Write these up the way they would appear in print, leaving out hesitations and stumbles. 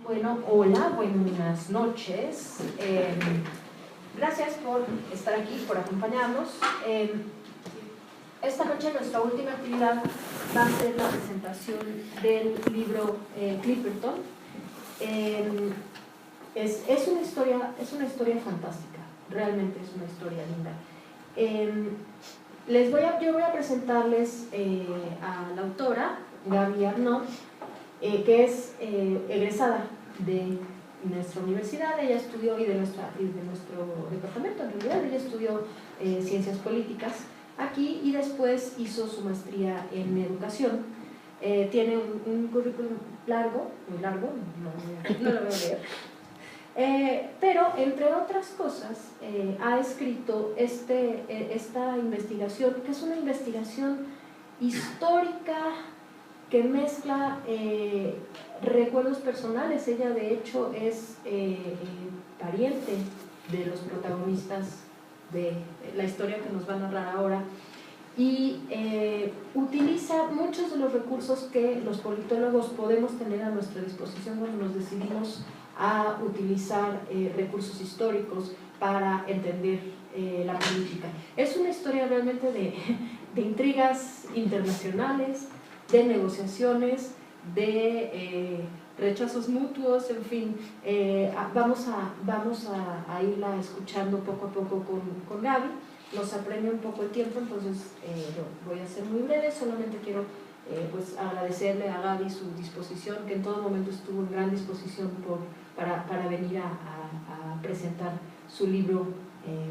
Bueno, hola, buenas noches. Gracias por estar aquí, por acompañarnos. Esta noche nuestra última actividad va a ser la presentación del libro Clipperton. Es una historia fantástica, realmente es una historia linda. Yo voy a presentarles a la autora, Gaby Arnaud, que es egresada de nuestra universidad. Ella estudió, y de nuestro departamento en realidad, ella estudió ciencias políticas aquí y después hizo su maestría en educación. Tiene un currículum largo, muy largo, no lo voy a leer. Pero entre otras cosas ha escrito esta investigación, que es una investigación histórica que mezcla recuerdos personales. Ella de hecho es pariente de los protagonistas de la historia que nos va a narrar ahora, y utiliza muchos de los recursos que los politólogos podemos tener a nuestra disposición cuando nos decidimos a utilizar recursos históricos para entender la política. Es una historia realmente de intrigas internacionales, de negociaciones, de rechazos mutuos, en fin. Vamos a irla escuchando poco a poco con Gaby. Nos apremia un poco el tiempo, entonces voy a ser muy breve. Solamente quiero pues agradecerle a Gaby su disposición, que en todo momento estuvo en gran disposición para venir a presentar su libro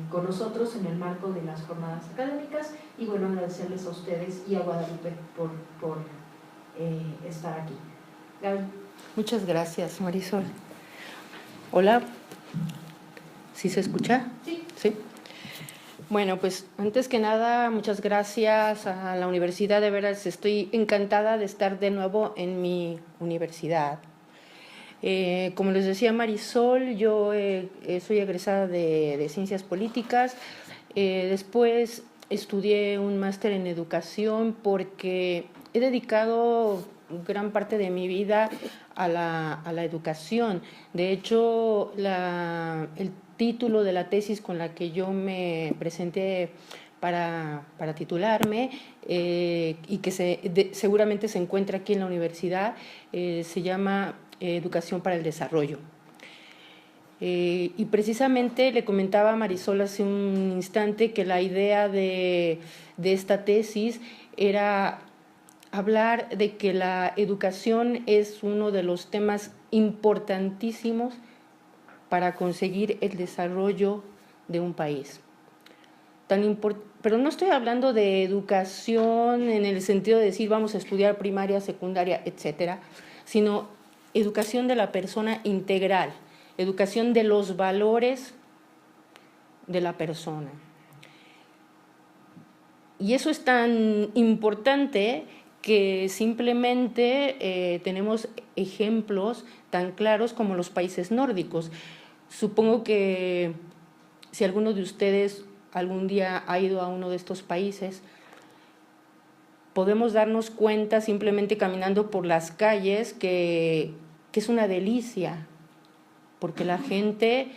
con nosotros en el marco de las jornadas académicas. Y bueno, agradecerles a ustedes y a Guadalupe por estar aquí. Gaby. Muchas gracias, Marisol. Hola, ¿sí se escucha? Sí. ¿Sí? Bueno, pues antes que nada, muchas gracias a la universidad. De veras, estoy encantada de estar de nuevo en mi universidad. Como les decía Marisol, yo soy egresada de Ciencias Políticas. Después estudié un máster en Educación porque he dedicado gran parte de mi vida a la educación. De hecho, el título de la tesis con la que yo me presenté para titularme y que seguramente se encuentra aquí en la universidad, se llama Educación para el Desarrollo. Y precisamente le comentaba a Marisol hace un instante que la idea de esta tesis era hablar de que la educación es uno de los temas importantísimos para conseguir el desarrollo de un país. Pero no estoy hablando de educación en el sentido de decir vamos a estudiar primaria, secundaria, etcétera, sino educación de la persona integral, educación de los valores de la persona. Y eso es tan importante que simplemente tenemos ejemplos tan claros como los países nórdicos. Supongo que si alguno de ustedes algún día ha ido a uno de estos países, podemos darnos cuenta simplemente caminando por las calles que es una delicia, porque la gente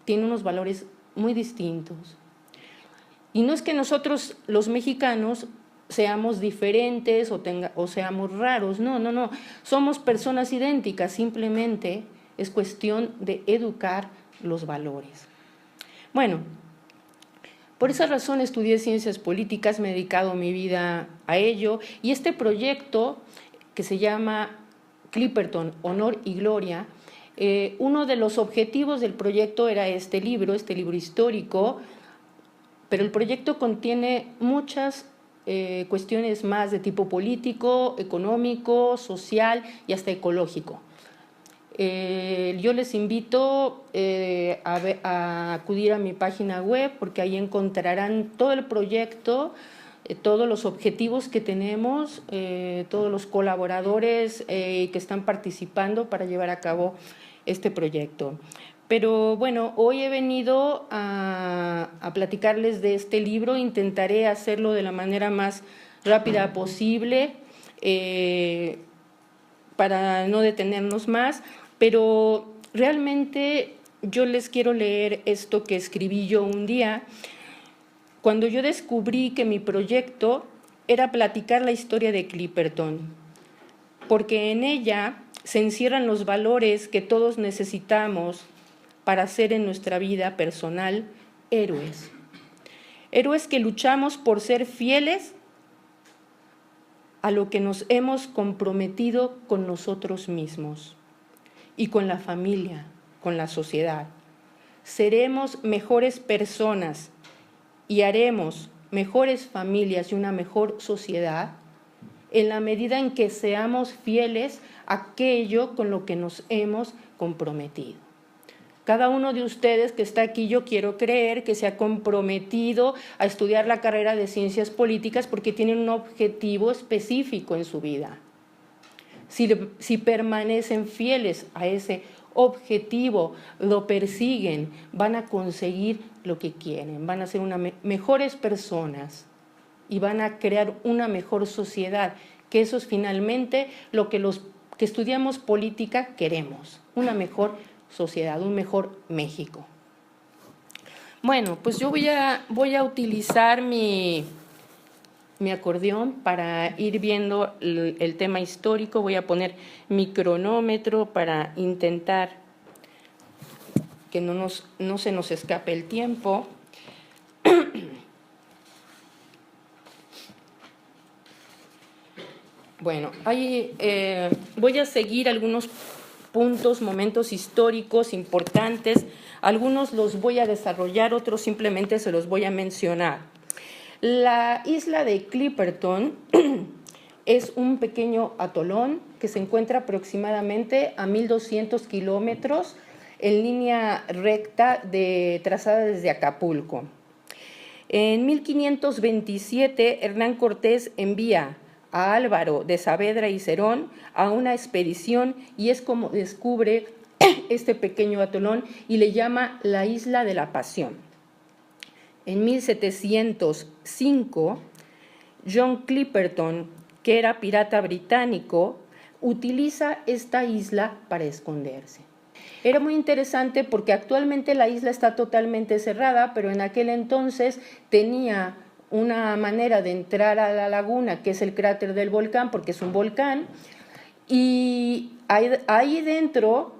tiene unos valores muy distintos. Y no es que nosotros, los mexicanos, seamos diferentes o seamos raros, no, somos personas idénticas, simplemente es cuestión de educar los valores. Bueno, por esa razón estudié Ciencias Políticas, me he dedicado mi vida a ello, y este proyecto que se llama Clipperton, Honor y Gloria, uno de los objetivos del proyecto era este libro histórico, pero el proyecto contiene muchas cuestiones más de tipo político, económico, social y hasta ecológico. Yo les invito a acudir a mi página web, porque ahí encontrarán todo el proyecto, todos los objetivos que tenemos, todos los colaboradores que están participando para llevar a cabo este proyecto. Pero bueno, hoy he venido a platicarles de este libro. Intentaré hacerlo de la manera más rápida posible para no detenernos más. pero realmente yo les quiero leer esto que escribí yo un día, cuando yo descubrí que mi proyecto era platicar la historia de Clipperton, porque en ella se encierran los valores que todos necesitamos para ser en nuestra vida personal héroes. Héroes que luchamos por ser fieles a lo que nos hemos comprometido con nosotros mismos y con la familia, con la sociedad. Seremos mejores personas y haremos mejores familias y una mejor sociedad en la medida en que seamos fieles a aquello con lo que nos hemos comprometido. Cada uno de ustedes que está aquí, yo quiero creer que se ha comprometido a estudiar la carrera de Ciencias Políticas porque tienen un objetivo específico en su vida. Si permanecen fieles a ese objetivo, lo persiguen, van a conseguir lo que quieren, van a ser mejores personas y van a crear una mejor sociedad, que eso es finalmente lo que los que estudiamos política queremos, una mejor sociedad, un mejor México. Bueno, pues yo voy a utilizar mi acordeón para ir viendo el tema histórico. Voy a poner mi cronómetro para intentar que no se nos escape el tiempo. Bueno, voy a seguir algunos puntos, momentos históricos importantes. Algunos los voy a desarrollar, otros simplemente se los voy a mencionar. La isla de Clipperton es un pequeño atolón que se encuentra aproximadamente a 1.200 kilómetros en línea recta trazada desde Acapulco. En 1527, Hernán Cortés envía a Álvaro de Saavedra y Cerón a una expedición y es como descubre este pequeño atolón y le llama la Isla de la Pasión. En 1705, John Clipperton, que era pirata británico, utiliza esta isla para esconderse. Era muy interesante porque actualmente la isla está totalmente cerrada, pero en aquel entonces tenía una manera de entrar a la laguna, que es el cráter del volcán, porque es un volcán, y ahí dentro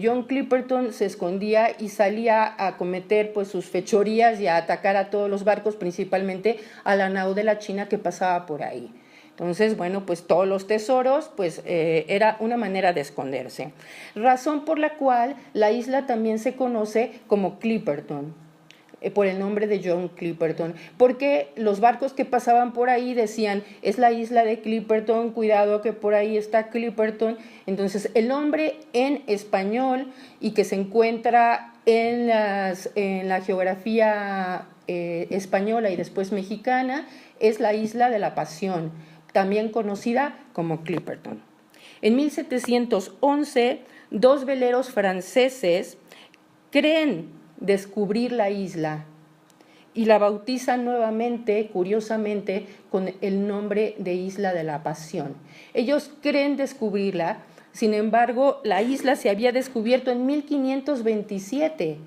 John Clipperton se escondía y salía a cometer pues sus fechorías y a atacar a todos los barcos, principalmente a la nao de la China que pasaba por ahí. Entonces, bueno, pues todos los tesoros, pues era una manera de esconderse. Razón por la cual la isla también se conoce como Clipperton, por el nombre de John Clipperton, porque los barcos que pasaban por ahí decían, es la isla de Clipperton, cuidado que por ahí está Clipperton. Entonces, el nombre en español y que se encuentra en la geografía española y después mexicana es la Isla de la Pasión, también conocida como Clipperton. En 1711, dos veleros franceses creen descubrir la isla y la bautizan nuevamente, curiosamente, con el nombre de Isla de la Pasión. Ellos creen descubrirla, sin embargo, la isla se había descubierto en 1527.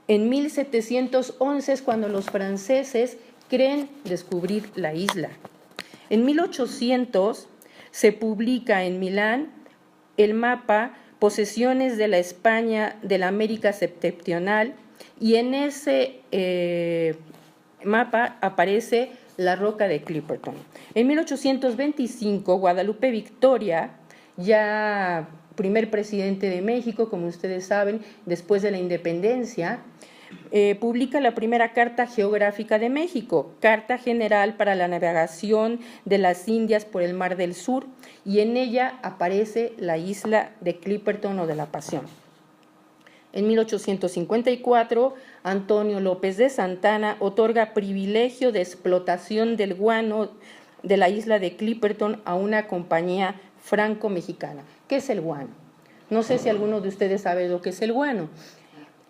En 1711 es cuando los franceses creen descubrir la isla. En 1800 se publica en Milán el mapa Posesiones de la España de la América Septentrional y en ese mapa aparece la roca de Clipperton. En 1825, Guadalupe Victoria, ya primer presidente de México, como ustedes saben, después de la independencia, publica la primera Carta Geográfica de México, Carta General para la Navegación de las Indias por el Mar del Sur, y en ella aparece la isla de Clipperton o de la Pasión. En 1854, Antonio López de Santana otorga privilegio de explotación del guano de la isla de Clipperton a una compañía franco-mexicana. ¿Qué es el guano? No sé si alguno de ustedes sabe lo que es el guano.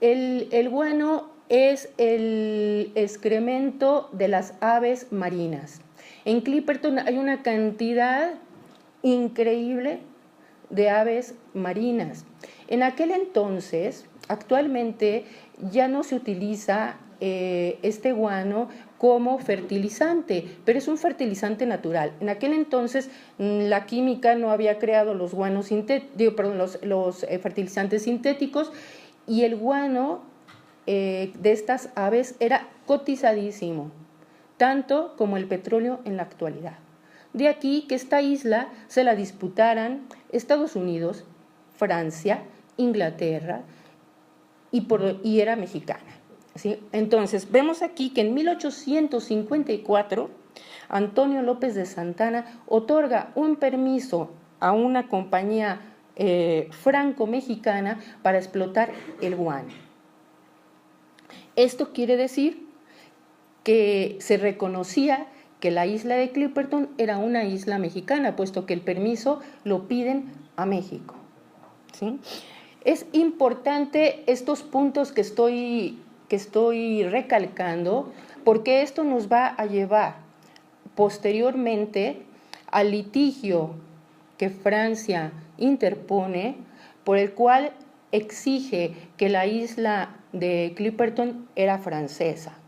El guano es el excremento de las aves marinas. En Clipperton hay una cantidad increíble de aves marinas. En aquel entonces, actualmente ya no se utiliza este guano como fertilizante, pero es un fertilizante natural. En aquel entonces la química no había creado los guanos los fertilizantes sintéticos, y el guano de estas aves era cotizadísimo, tanto como el petróleo en la actualidad. De aquí que esta isla se la disputaran Estados Unidos, Francia, Inglaterra, y era mexicana, ¿sí? Entonces, vemos aquí que en 1854 Antonio López de Santana otorga un permiso a una compañía franco-mexicana para explotar el guano. Esto quiere decir que se reconocía que la isla de Clipperton era una isla mexicana, puesto que el permiso lo piden a México, ¿sí? Es importante estos puntos que estoy recalcando, porque esto nos va a llevar posteriormente al litigio que Francia interpone, por el cual exige que la isla de Clipperton era francesa.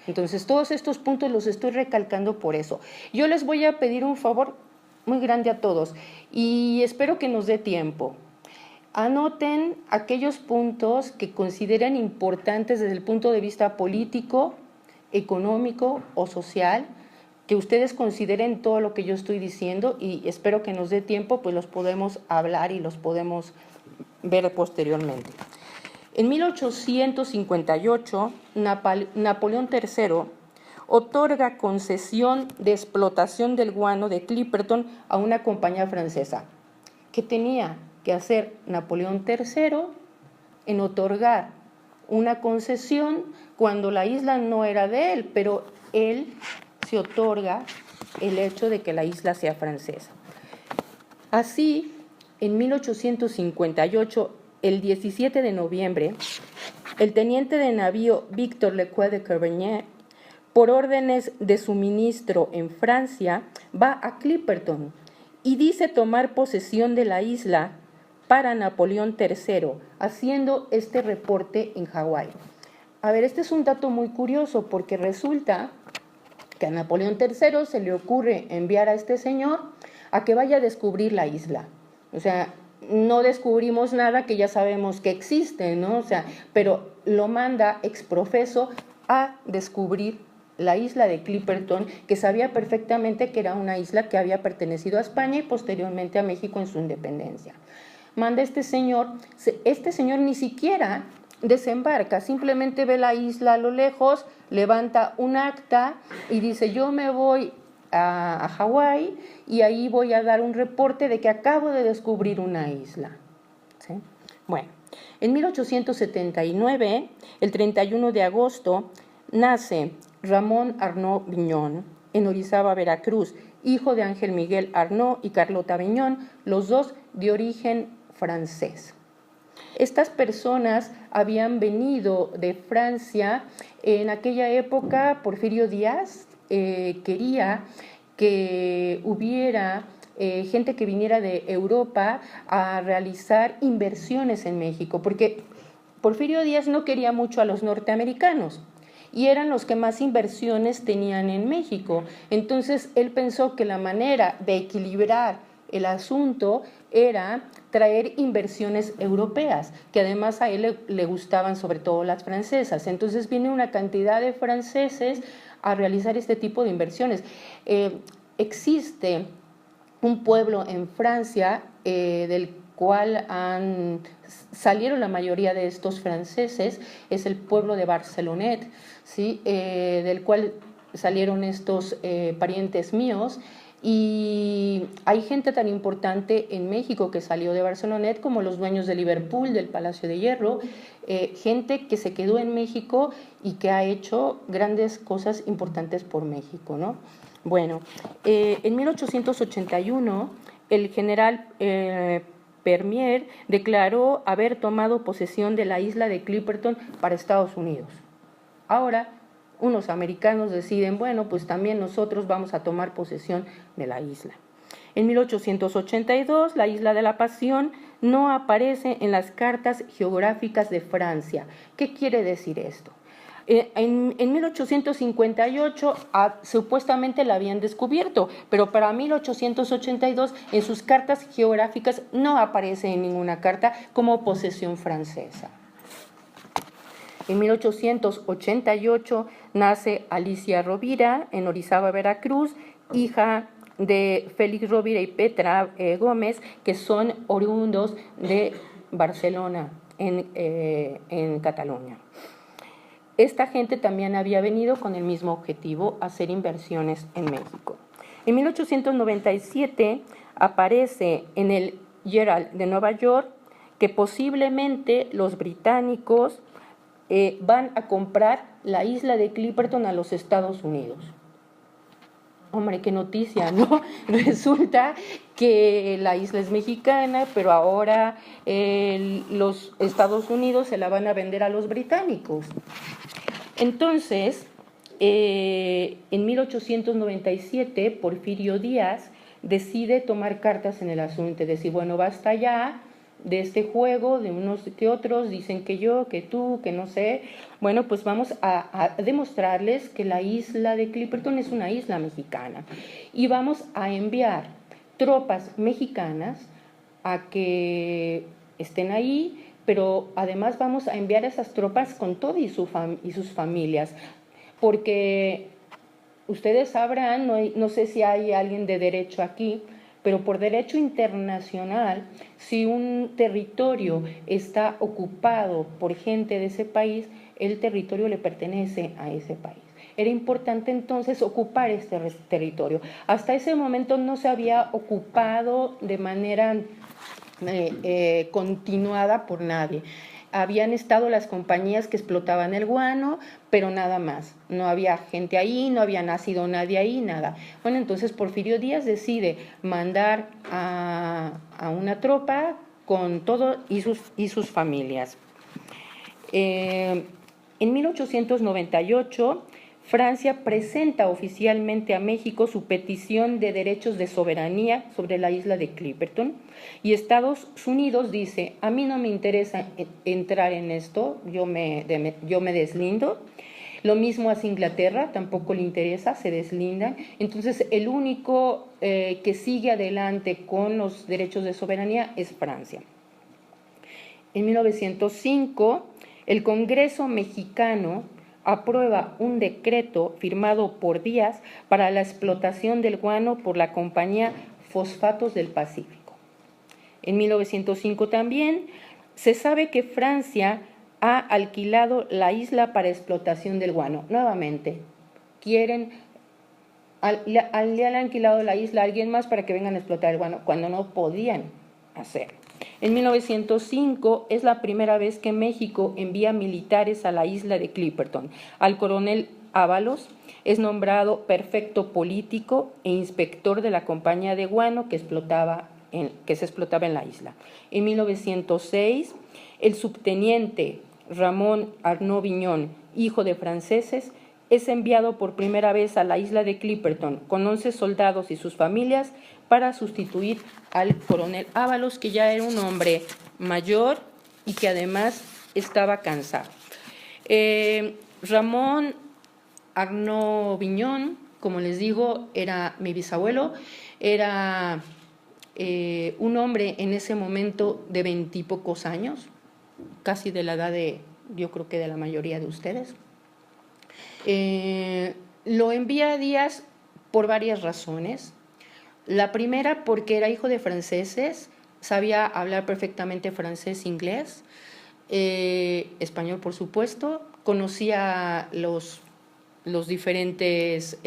Entonces, todos estos puntos los estoy recalcando por eso. Yo les voy a pedir un favor muy grande a todos y espero que nos dé tiempo. Anoten aquellos puntos que consideren importantes desde el punto de vista político, económico o social, que ustedes consideren todo lo que yo estoy diciendo, y espero que nos dé tiempo, pues los podemos hablar y los podemos ver posteriormente. En 1858, Napoleón III otorga concesión de explotación del guano de Clipperton a una compañía francesa. ¿Qué tenía que hacer Napoleón III en otorgar una concesión cuando la isla no era de él, pero él se otorga el hecho de que la isla sea francesa? Así, en 1858, el 17 de noviembre, el teniente de navío Victor Lequeux de Carbonnier, por órdenes de su ministro en Francia, va a Clipperton y dice tomar posesión de la isla para Napoleón III, haciendo este reporte en Hawái. A ver, este es un dato muy curioso, porque resulta que a Napoleón III se le ocurre enviar a este señor a que vaya a descubrir la isla. O sea, no descubrimos nada que ya sabemos que existe, ¿no? O sea, pero lo manda exprofeso a descubrir la isla de Clipperton, que sabía perfectamente que era una isla que había pertenecido a España y posteriormente a México en su independencia. Manda este señor ni siquiera desembarca, simplemente ve la isla a lo lejos, levanta un acta y dice: yo me voy a Hawái y ahí voy a dar un reporte de que acabo de descubrir una isla, ¿sí? Bueno, en 1879, el 31 de agosto, nace Ramón Arnaud Vignon en Orizaba, Veracruz, hijo de Ángel Miguel Arnaud y Carlota Vignon, los dos de origen francés. Estas personas habían venido de Francia. En aquella época, Porfirio Díaz quería que hubiera gente que viniera de Europa a realizar inversiones en México, porque Porfirio Díaz no quería mucho a los norteamericanos y eran los que más inversiones tenían en México. Entonces él pensó que la manera de equilibrar el asunto era traer inversiones europeas, que además a él le gustaban sobre todo las francesas. Entonces viene una cantidad de franceses a realizar este tipo de inversiones. Existe un pueblo en Francia del cual salieron la mayoría de estos franceses, es el pueblo de Barcelonet, ¿sí? Del cual salieron estos parientes míos. Y hay gente tan importante en México que salió de Barcelonet, como los dueños de Liverpool, del Palacio de Hierro, gente que se quedó en México y que ha hecho grandes cosas importantes por México, ¿no? Bueno, en 1881 el general Permier declaró haber tomado posesión de la isla de Clipperton para Estados Unidos. Ahora, unos americanos deciden, bueno, pues también nosotros vamos a tomar posesión de la isla. En 1882, la Isla de la Pasión no aparece en las cartas geográficas de Francia. ¿Qué quiere decir esto? En 1858 supuestamente la habían descubierto, pero para 1882 en sus cartas geográficas no aparece en ninguna carta como posesión francesa. En 1888 nace Alicia Rovira en Orizaba, Veracruz, hija de Félix Rovira y Petra Gómez, que son oriundos de Barcelona, en Cataluña. Esta gente también había venido con el mismo objetivo, hacer inversiones en México. En 1897 aparece en el Herald de Nueva York que posiblemente los británicos van a comprar la isla de Clipperton a los Estados Unidos. Hombre, qué noticia, ¿no? Resulta que la isla es mexicana, pero ahora los Estados Unidos se la van a vender a los británicos. Entonces, en 1897, Porfirio Díaz decide tomar cartas en el asunto, decir, bueno, basta ya de este juego, de unos que otros, dicen que yo, que tú, que no sé. Bueno, pues vamos a demostrarles que la isla de Clipperton es una isla mexicana y vamos a enviar tropas mexicanas a que estén ahí, pero además vamos a enviar a esas tropas con todo y sus familias, porque ustedes sabrán, no sé si hay alguien de derecho aquí, pero por derecho internacional, si un territorio está ocupado por gente de ese país, el territorio le pertenece a ese país. Era importante entonces ocupar este territorio. Hasta ese momento no se había ocupado de manera continuada por nadie. Habían estado las compañías que explotaban el guano, pero nada más. No había gente ahí, no había nacido nadie ahí, nada. Bueno, entonces Porfirio Díaz decide mandar a una tropa con todo y sus familias. En 1898, Francia presenta oficialmente a México su petición de derechos de soberanía sobre la isla de Clipperton y Estados Unidos dice, a mí no me interesa entrar en esto, yo me deslindo. Lo mismo hace Inglaterra, tampoco le interesa, se deslindan. Entonces, el único que sigue adelante con los derechos de soberanía es Francia. En 1905, el Congreso mexicano aprueba un decreto firmado por Díaz para la explotación del guano por la compañía Fosfatos del Pacífico. En 1905 también se sabe que Francia ha alquilado la isla para explotación del guano. Nuevamente, le han alquilado la isla a alguien más para que vengan a explotar el guano, cuando no podían hacerlo. En 1905 es la primera vez que México envía militares a la isla de Clipperton. Al coronel Ábalos es nombrado prefecto político e inspector de la compañía de guano que se explotaba en la isla. En 1906, el subteniente Ramón Arnaud Vignon, hijo de franceses, es enviado por primera vez a la isla de Clipperton con 11 soldados y sus familias para sustituir al coronel Ábalos, que ya era un hombre mayor y que además estaba cansado. Ramón Arnaud Vignon, como les digo, era mi bisabuelo, era un hombre en ese momento de 20 y pocos años, casi de la edad yo creo que de la mayoría de ustedes. Lo envía a Díaz por varias razones. La primera, porque era hijo de franceses, sabía hablar perfectamente francés, inglés, español por supuesto, conocía los diferentes,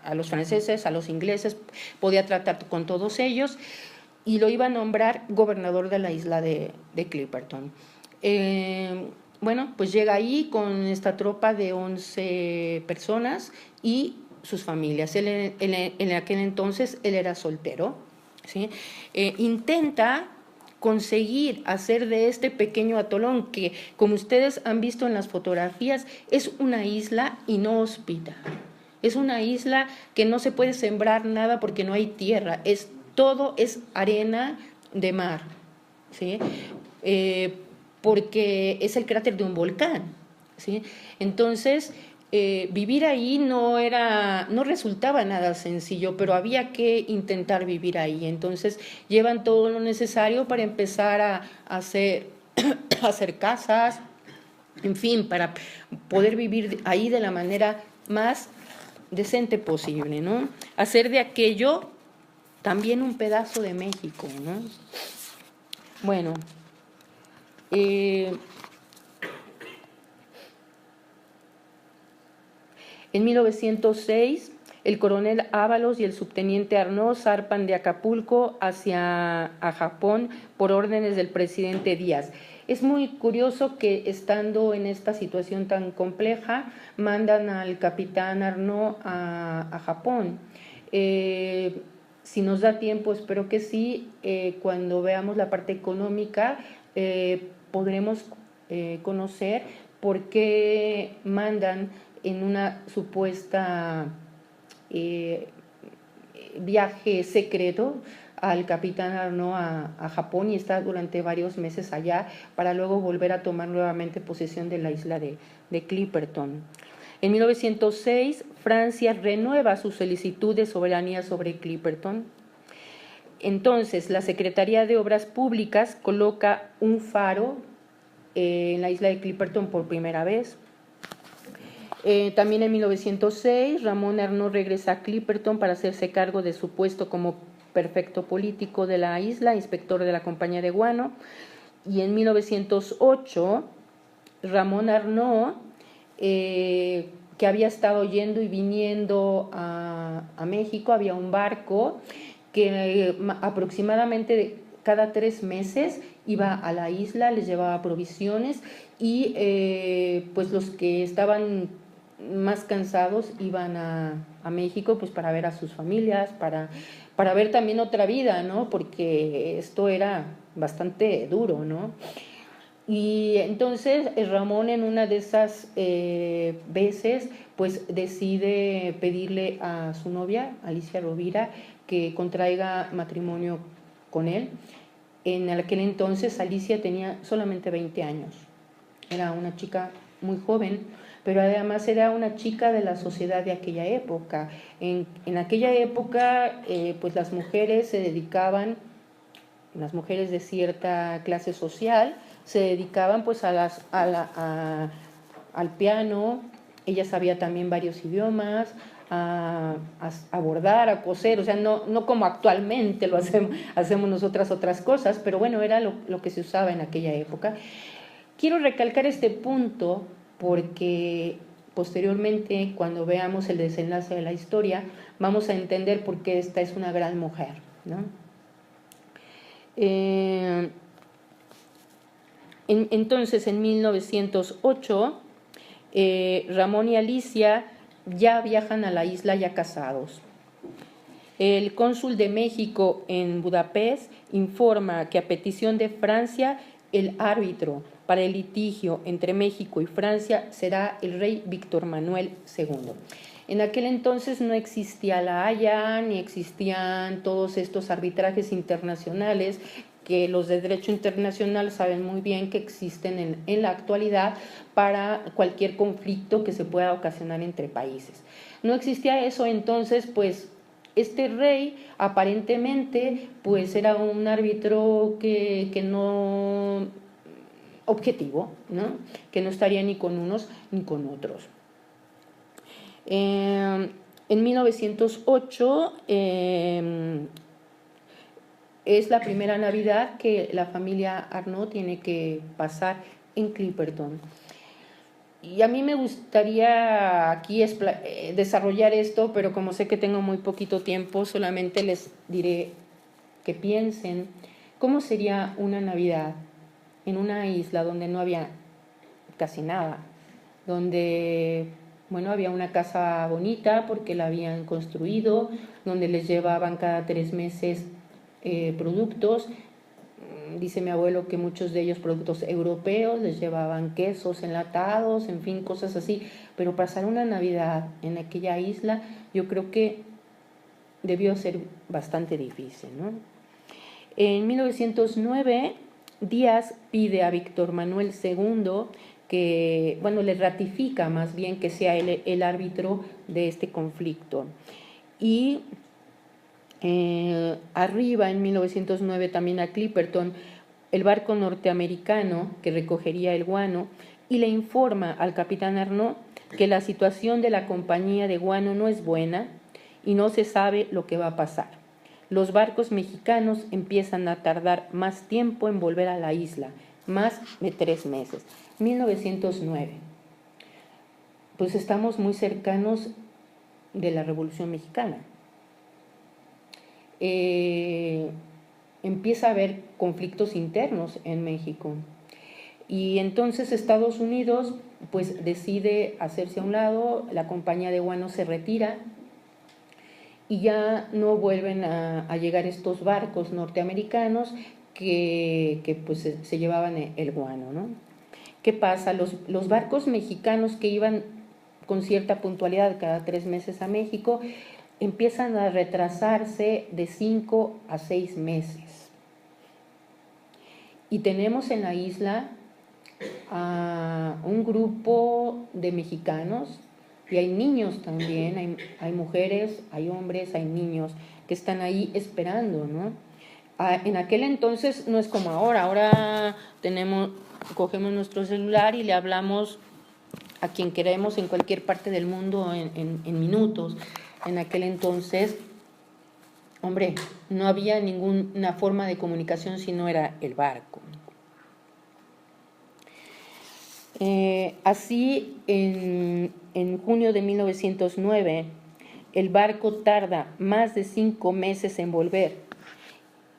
a los franceses, a los ingleses, podía tratar con todos ellos y lo iba a nombrar gobernador de la isla de Clipperton. Bueno, pues llega ahí con esta tropa de 11 personas y sus familias. Él en aquel entonces él era soltero, ¿sí? Intenta conseguir hacer de este pequeño atolón, que como ustedes han visto en las fotografías, es una isla inhóspita. Es una isla que no se puede sembrar nada porque no hay tierra, todo es arena de mar, ¿sí? Porque es el cráter de un volcán, ¿sí? Entonces, vivir ahí no resultaba nada sencillo, pero había que intentar vivir ahí. Entonces, llevan todo lo necesario para empezar a hacer, a hacer casas, en fin, para poder vivir ahí de la manera más decente posible, ¿no? Hacer de aquello también un pedazo de México, ¿no? Bueno, en 1906, el coronel Ábalos y el subteniente Arnaud zarpan de Acapulco hacia Japón por órdenes del presidente Díaz. Es muy curioso que estando en esta situación tan compleja, mandan al capitán Arnaud a Japón. Si nos da tiempo, espero que sí, cuando veamos la parte económica, podremos conocer por qué mandan en una supuesta viaje secreto al capitán Arnaud a Japón, y está durante varios meses allá para luego volver a tomar nuevamente posesión de la isla de Clipperton. En 1906, Francia renueva su solicitud de soberanía sobre Clipperton. Entonces, la Secretaría de Obras Públicas coloca un faro en la isla de Clipperton por primera vez. También en 1906, Ramón Arnaud regresa a Clipperton para hacerse cargo de su puesto como prefecto político de la isla, inspector de la Compañía de Guano. Y en 1908, Ramón Arnaud, que había estado yendo y viniendo a México, había un barco que aproximadamente cada 3 meses iba a la isla, les llevaba provisiones y pues los que estaban más cansados iban a México pues para ver a sus familias, para ver también otra vida, ¿no? Porque esto era bastante duro, ¿no? Y entonces Ramón en una de esas veces pues decide pedirle a su novia, Alicia Rovira, que contraiga matrimonio con él. En aquel entonces Alicia tenía solamente 20 años, era una chica muy joven, pero además era una chica de la sociedad de aquella época. En aquella época pues las mujeres se dedicaban, las mujeres de cierta clase social, se dedicaban pues al piano. Ella sabía también varios idiomas, a bordar, a coser, o sea, no como actualmente lo hacemos nosotras otras cosas, pero bueno, era lo que se usaba en aquella época. Quiero recalcar este punto porque posteriormente, cuando veamos el desenlace de la historia, vamos a entender por qué esta es una gran mujer, ¿no? Entonces, en 1908, Ramón y Alicia ya viajan a la isla ya casados. El cónsul de México en Budapest informa que a petición de Francia, el árbitro para el litigio entre México y Francia será el rey Víctor Manuel II. En aquel entonces no existía la Haya, ni existían todos estos arbitrajes internacionales que los de derecho internacional saben muy bien que existen en la actualidad para cualquier conflicto que se pueda ocasionar entre países. No existía eso, entonces pues este rey aparentemente pues era un árbitro que no objetivo, ¿no? Que no estaría ni con unos ni con otros. En 1908 es la primera Navidad que la familia Arnaud tiene que pasar en Clipperton. Y a mí me gustaría aquí desarrollar esto, pero como sé que tengo muy poquito tiempo, solamente les diré que piensen cómo sería una Navidad en una isla donde no había casi nada, donde, bueno, había una casa bonita porque la habían construido, donde les llevaban cada 3 meses productos, Dice mi abuelo que muchos de ellos productos europeos, les llevaban quesos enlatados, en fin, cosas así. Pero pasar una Navidad en aquella isla, yo creo que debió ser bastante difícil, ¿no? En 1909, Díaz pide a Víctor Manuel II que, bueno, le ratifica más bien que sea el árbitro de este conflicto. Y arriba en 1909 también a Clipperton el barco norteamericano que recogería el guano y le informa al capitán Arnaud que la situación de la compañía de guano no es buena y no se sabe lo que va a pasar. Los barcos mexicanos empiezan a tardar más tiempo en volver a la isla, más de 3 meses. 1909. Pues estamos muy cercanos de la Revolución Mexicana. Empieza a haber conflictos internos en México y entonces Estados Unidos pues decide hacerse a un lado, la compañía de guano se retira y ya no vuelven a llegar estos barcos norteamericanos que pues se llevaban el guano, ¿no? ¿Qué pasa? Los barcos mexicanos que iban con cierta puntualidad cada 3 meses a México empiezan a retrasarse de 5 a 6 meses. Y tenemos en la isla a un grupo de mexicanos, y hay niños también, hay mujeres, hay hombres, hay niños que están ahí esperando, ¿no? En aquel entonces no es como ahora cogemos nuestro celular y le hablamos a quien queremos en cualquier parte del mundo en minutos. En aquel entonces, hombre, no había ninguna forma de comunicación si no era el barco. Así, en junio de 1909, el barco tarda más de 5 meses en volver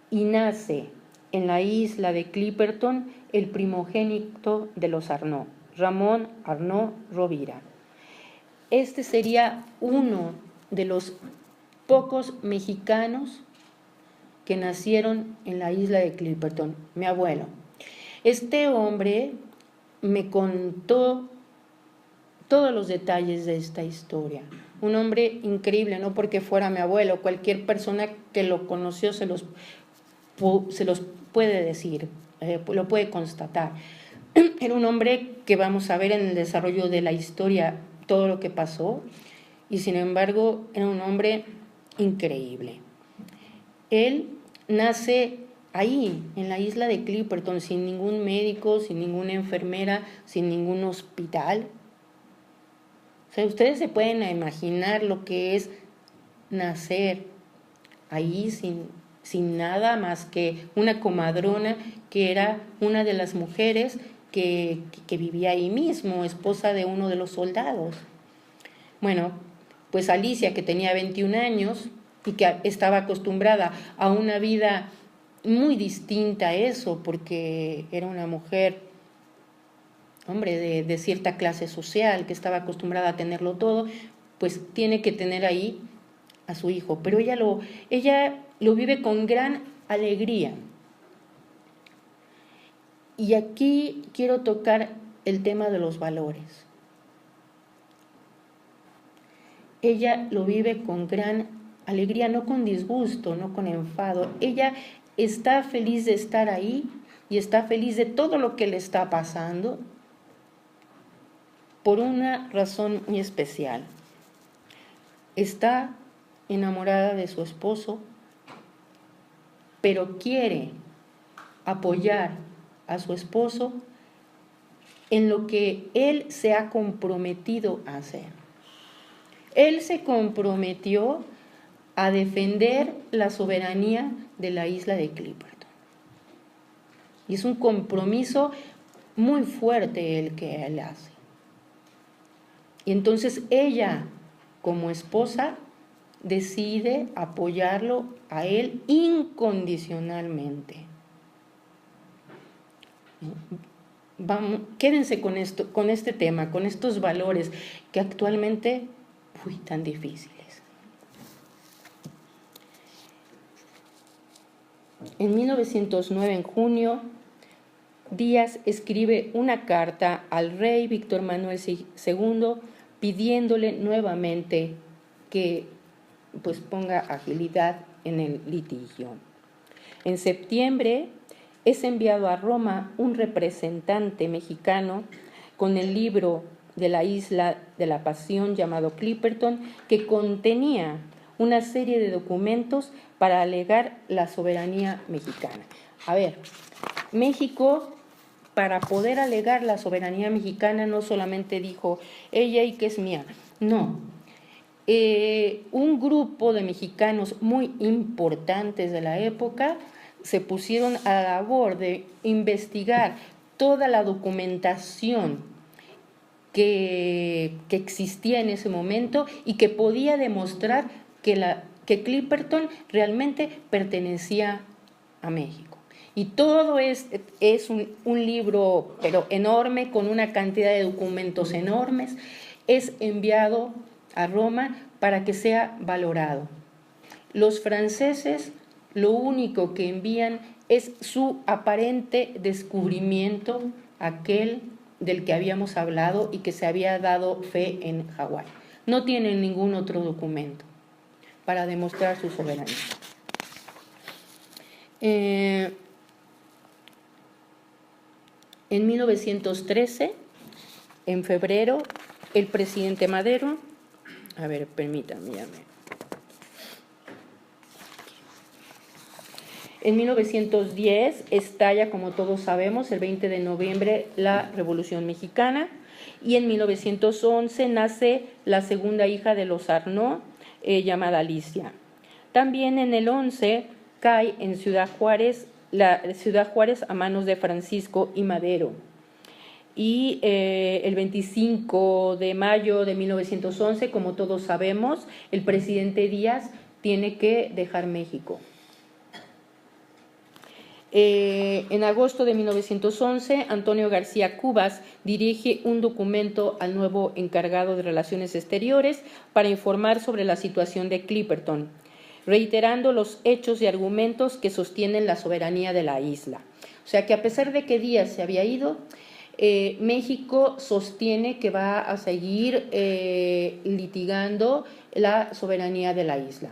y nace en la isla de Clipperton el primogénito de los Arnaud, Ramón Arnaud Rovira. Este sería uno de los pocos mexicanos que nacieron en la isla de Clipperton, mi abuelo. Este hombre me contó todos los detalles de esta historia. Un hombre increíble, no porque fuera mi abuelo, cualquier persona que lo conoció se los puede decir, lo puede constatar. Era un hombre que vamos a ver en el desarrollo de la historia todo lo que pasó, y sin embargo era un hombre increíble. Él nace ahí, en la isla de Clipperton, sin ningún médico, sin ninguna enfermera, sin ningún hospital. O sea, ustedes se pueden imaginar lo que es nacer ahí sin nada más que una comadrona que era una de las mujeres que vivía ahí mismo, esposa de uno de los soldados. Bueno, pues Alicia, que tenía 21 años y que estaba acostumbrada a una vida muy distinta a eso, porque era una mujer, hombre, de cierta clase social, que estaba acostumbrada a tenerlo todo, pues tiene que tener ahí a su hijo. Pero ella lo vive con gran alegría. Y aquí quiero tocar el tema de los valores. Ella lo vive con gran alegría, no con disgusto, no con enfado. Ella está feliz de estar ahí y está feliz de todo lo que le está pasando por una razón muy especial. Está enamorada de su esposo, pero quiere apoyar a su esposo en lo que él se ha comprometido a hacer. Él se comprometió a defender la soberanía de la isla de Clipperton. Y es un compromiso muy fuerte el que él hace. Y entonces ella, como esposa, decide apoyarlo a él incondicionalmente. Quédense con esto, con este tema, con estos valores que actualmente, tan difíciles. En 1909, en junio, Díaz escribe una carta al rey Víctor Manuel II pidiéndole nuevamente que pues ponga agilidad en el litigio. En septiembre es enviado a Roma un representante mexicano con el libro de la Isla de la Pasión llamado Clipperton, que contenía una serie de documentos para alegar la soberanía mexicana. A ver, México, para poder alegar la soberanía mexicana, no solamente dijo ella y que es mía, no. Un grupo de mexicanos muy importantes de la época se pusieron a la labor de investigar toda la documentación que existía en ese momento y que podía demostrar que Clipperton realmente pertenecía a México. Y todo es un libro, pero enorme, con una cantidad de documentos enormes, es enviado a Roma para que sea valorado. Los franceses lo único que envían es su aparente descubrimiento, aquel del que habíamos hablado y que se había dado fe en Hawái. No tienen ningún otro documento para demostrar su soberanía. En 1913, en febrero, el presidente Madero, a ver, permítanme, En 1910 estalla, como todos sabemos, el 20 de noviembre, la Revolución Mexicana, y en 1911 nace la segunda hija de los Arnaud, llamada Alicia. También en el 11 cae en Ciudad Juárez a manos de Francisco I. Madero. Y el 25 de mayo de 1911, como todos sabemos, el presidente Díaz tiene que dejar México. En agosto de 1911, Antonio García Cubas dirige un documento al nuevo encargado de Relaciones Exteriores para informar sobre la situación de Clipperton, reiterando los hechos y argumentos que sostienen la soberanía de la isla. O sea que a pesar de que Díaz se había ido, México sostiene que va a seguir litigando la soberanía de la isla.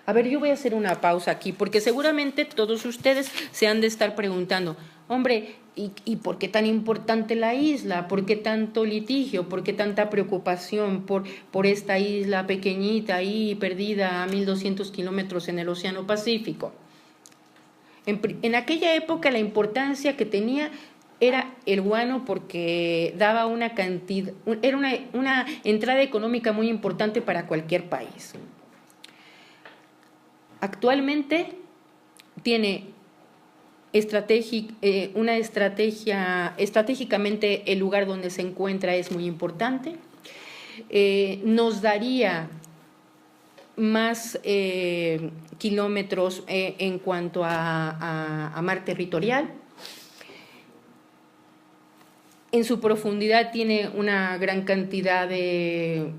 A ver, yo voy a hacer una pausa aquí, porque seguramente todos ustedes se han de estar preguntando, hombre, ¿y por qué tan importante la isla? ¿Por qué tanto litigio? ¿Por qué tanta preocupación por esta isla pequeñita ahí perdida a 1.200 kilómetros en el Océano Pacífico? En aquella época la importancia que tenía era el guano, porque daba una cantidad, era una entrada económica muy importante para cualquier país. Actualmente tiene estratégicamente el lugar donde se encuentra es muy importante. Nos daría más kilómetros en cuanto a mar territorial. En su profundidad tiene una gran cantidad de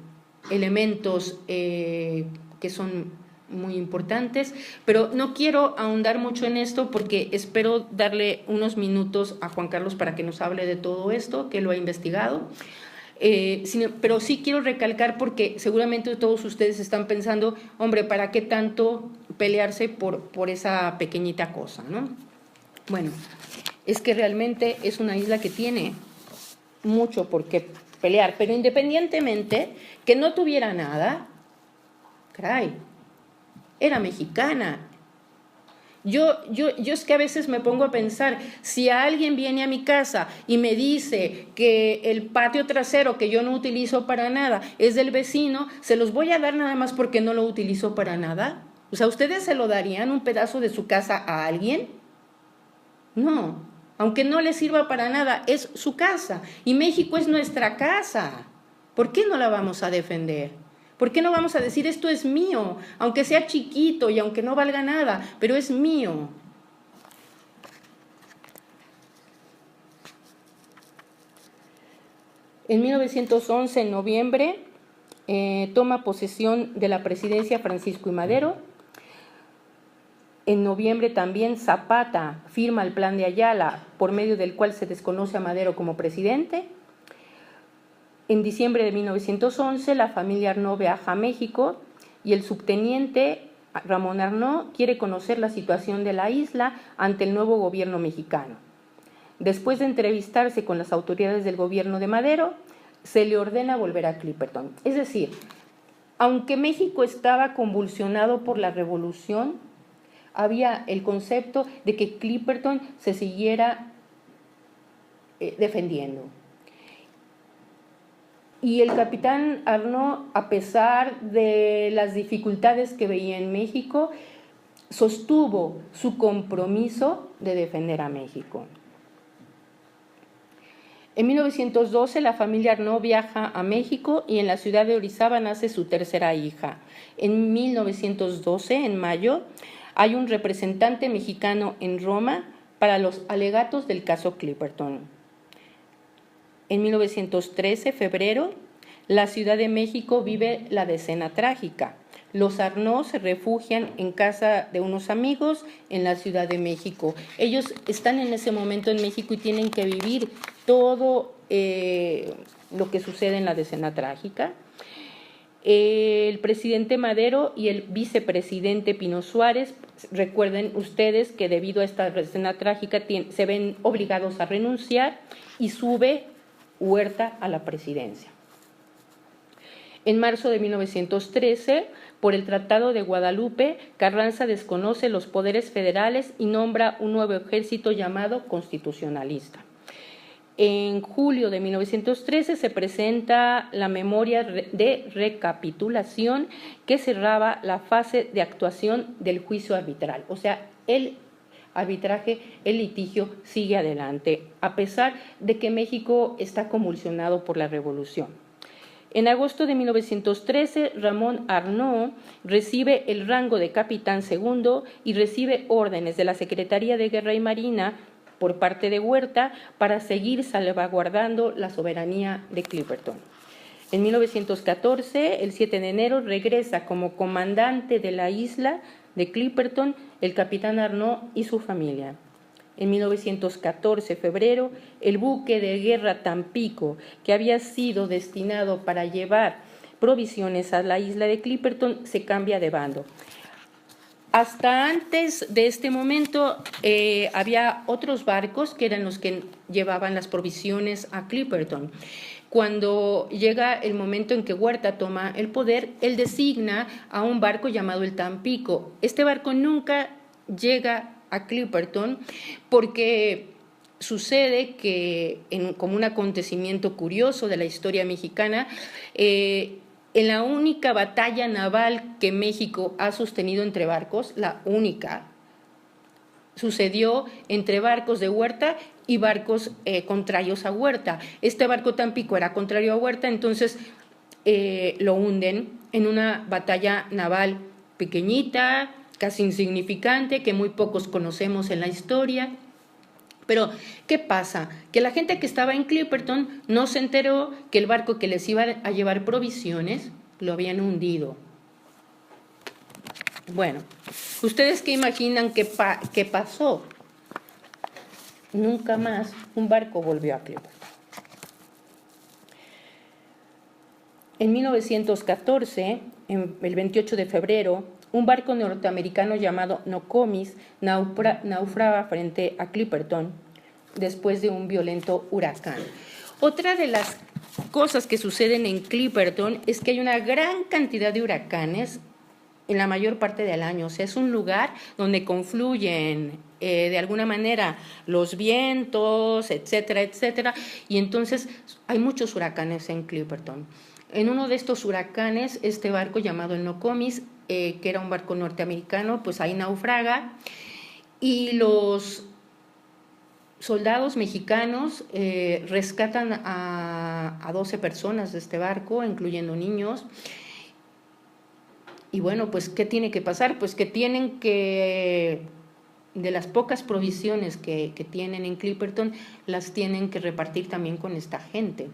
elementos que son muy importantes, pero no quiero ahondar mucho en esto porque espero darle unos minutos a Juan Carlos para que nos hable de todo esto, que lo ha investigado. Pero sí quiero recalcar, porque seguramente todos ustedes están pensando, hombre, ¿para qué tanto pelearse por esa pequeñita cosa, ¿no? Bueno, es que realmente es una isla que tiene mucho por qué pelear, pero independientemente que no tuviera nada, caray, era mexicana. Yo es que a veces me pongo a pensar, si alguien viene a mi casa y me dice que el patio trasero que yo no utilizo para nada es del vecino, ¿se los voy a dar nada más porque no lo utilizo para nada? O sea, ¿ustedes se lo darían un pedazo de su casa a alguien? No, aunque no le sirva para nada, es su casa y México es nuestra casa. ¿Por qué no la vamos a defender? ¿Por qué no vamos a decir esto es mío, aunque sea chiquito y aunque no valga nada, pero es mío? En 1911, en noviembre, toma posesión de la presidencia Francisco I. Madero. En noviembre también Zapata firma el Plan de Ayala, por medio del cual se desconoce a Madero como presidente. En diciembre de 1911, la familia Arnaud viaja a México y el subteniente Ramón Arnaud quiere conocer la situación de la isla ante el nuevo gobierno mexicano. Después de entrevistarse con las autoridades del gobierno de Madero, se le ordena volver a Clipperton. Es decir, aunque México estaba convulsionado por la revolución, había el concepto de que Clipperton se siguiera defendiendo. Y el capitán Arnaud, a pesar de las dificultades que veía en México, sostuvo su compromiso de defender a México. En 1912 la familia Arnaud viaja a México y en la ciudad de Orizaba nace su tercera hija. En 1912, en mayo, hay un representante mexicano en Roma para los alegatos del caso Clipperton. En 1913, febrero, la Ciudad de México vive la decena trágica. Los Arnaud se refugian en casa de unos amigos en la Ciudad de México. Ellos están en ese momento en México y tienen que vivir todo lo que sucede en la decena trágica. El presidente Madero y el vicepresidente Pino Suárez, recuerden ustedes que debido a esta decena trágica se ven obligados a renunciar y sube Huerta a la presidencia. En marzo de 1913, por el Tratado de Guadalupe, Carranza desconoce los poderes federales y nombra un nuevo ejército llamado constitucionalista. En julio de 1913 se presenta la memoria de recapitulación que cerraba la fase de actuación del juicio arbitral. O sea, el arbitraje, el litigio sigue adelante, a pesar de que México está convulsionado por la revolución. En agosto de 1913, Ramón Arnaud recibe el rango de capitán segundo y recibe órdenes de la Secretaría de Guerra y Marina por parte de Huerta para seguir salvaguardando la soberanía de Clipperton. En 1914, el 7 de enero, regresa como comandante de la isla de Clipperton el capitán Arnaud y su familia. En 1914, febrero, el buque de guerra Tampico, que había sido destinado para llevar provisiones a la isla de Clipperton, se cambia de bando. Hasta antes de este momento había otros barcos que eran los que llevaban las provisiones a Clipperton. Cuando llega el momento en que Huerta toma el poder, él designa a un barco llamado el Tampico. Este barco nunca llega a Clipperton porque sucede que, como un acontecimiento curioso de la historia mexicana, en la única batalla naval que México ha sostenido entre barcos, la única, sucedió entre barcos de Huerta y barcos contrarios a Huerta. Este barco Tampico era contrario a Huerta, entonces lo hunden en una batalla naval pequeñita, casi insignificante, que muy pocos conocemos en la historia. Pero, ¿qué pasa? Que la gente que estaba en Clipperton no se enteró que el barco que les iba a llevar provisiones lo habían hundido. Bueno, ¿ustedes qué imaginan que pasó? Nunca más un barco volvió a Clipperton. En 1914, el 28 de febrero, un barco norteamericano llamado Nokomis naufraga frente a Clipperton después de un violento huracán. Otra de las cosas que suceden en Clipperton es que hay una gran cantidad de huracanes en la mayor parte del año. O sea, es un lugar donde confluyen de alguna manera los vientos, etcétera, etcétera, y entonces hay muchos huracanes en Clipperton. En uno de estos huracanes, este barco llamado el Nokomis, que era un barco norteamericano, pues ahí naufraga y los soldados mexicanos rescatan a 12 personas de este barco, incluyendo niños. Y bueno, pues ¿qué tiene que pasar? Pues que tienen que, de las pocas provisiones que tienen en Clipperton, las tienen que repartir también con esta gente.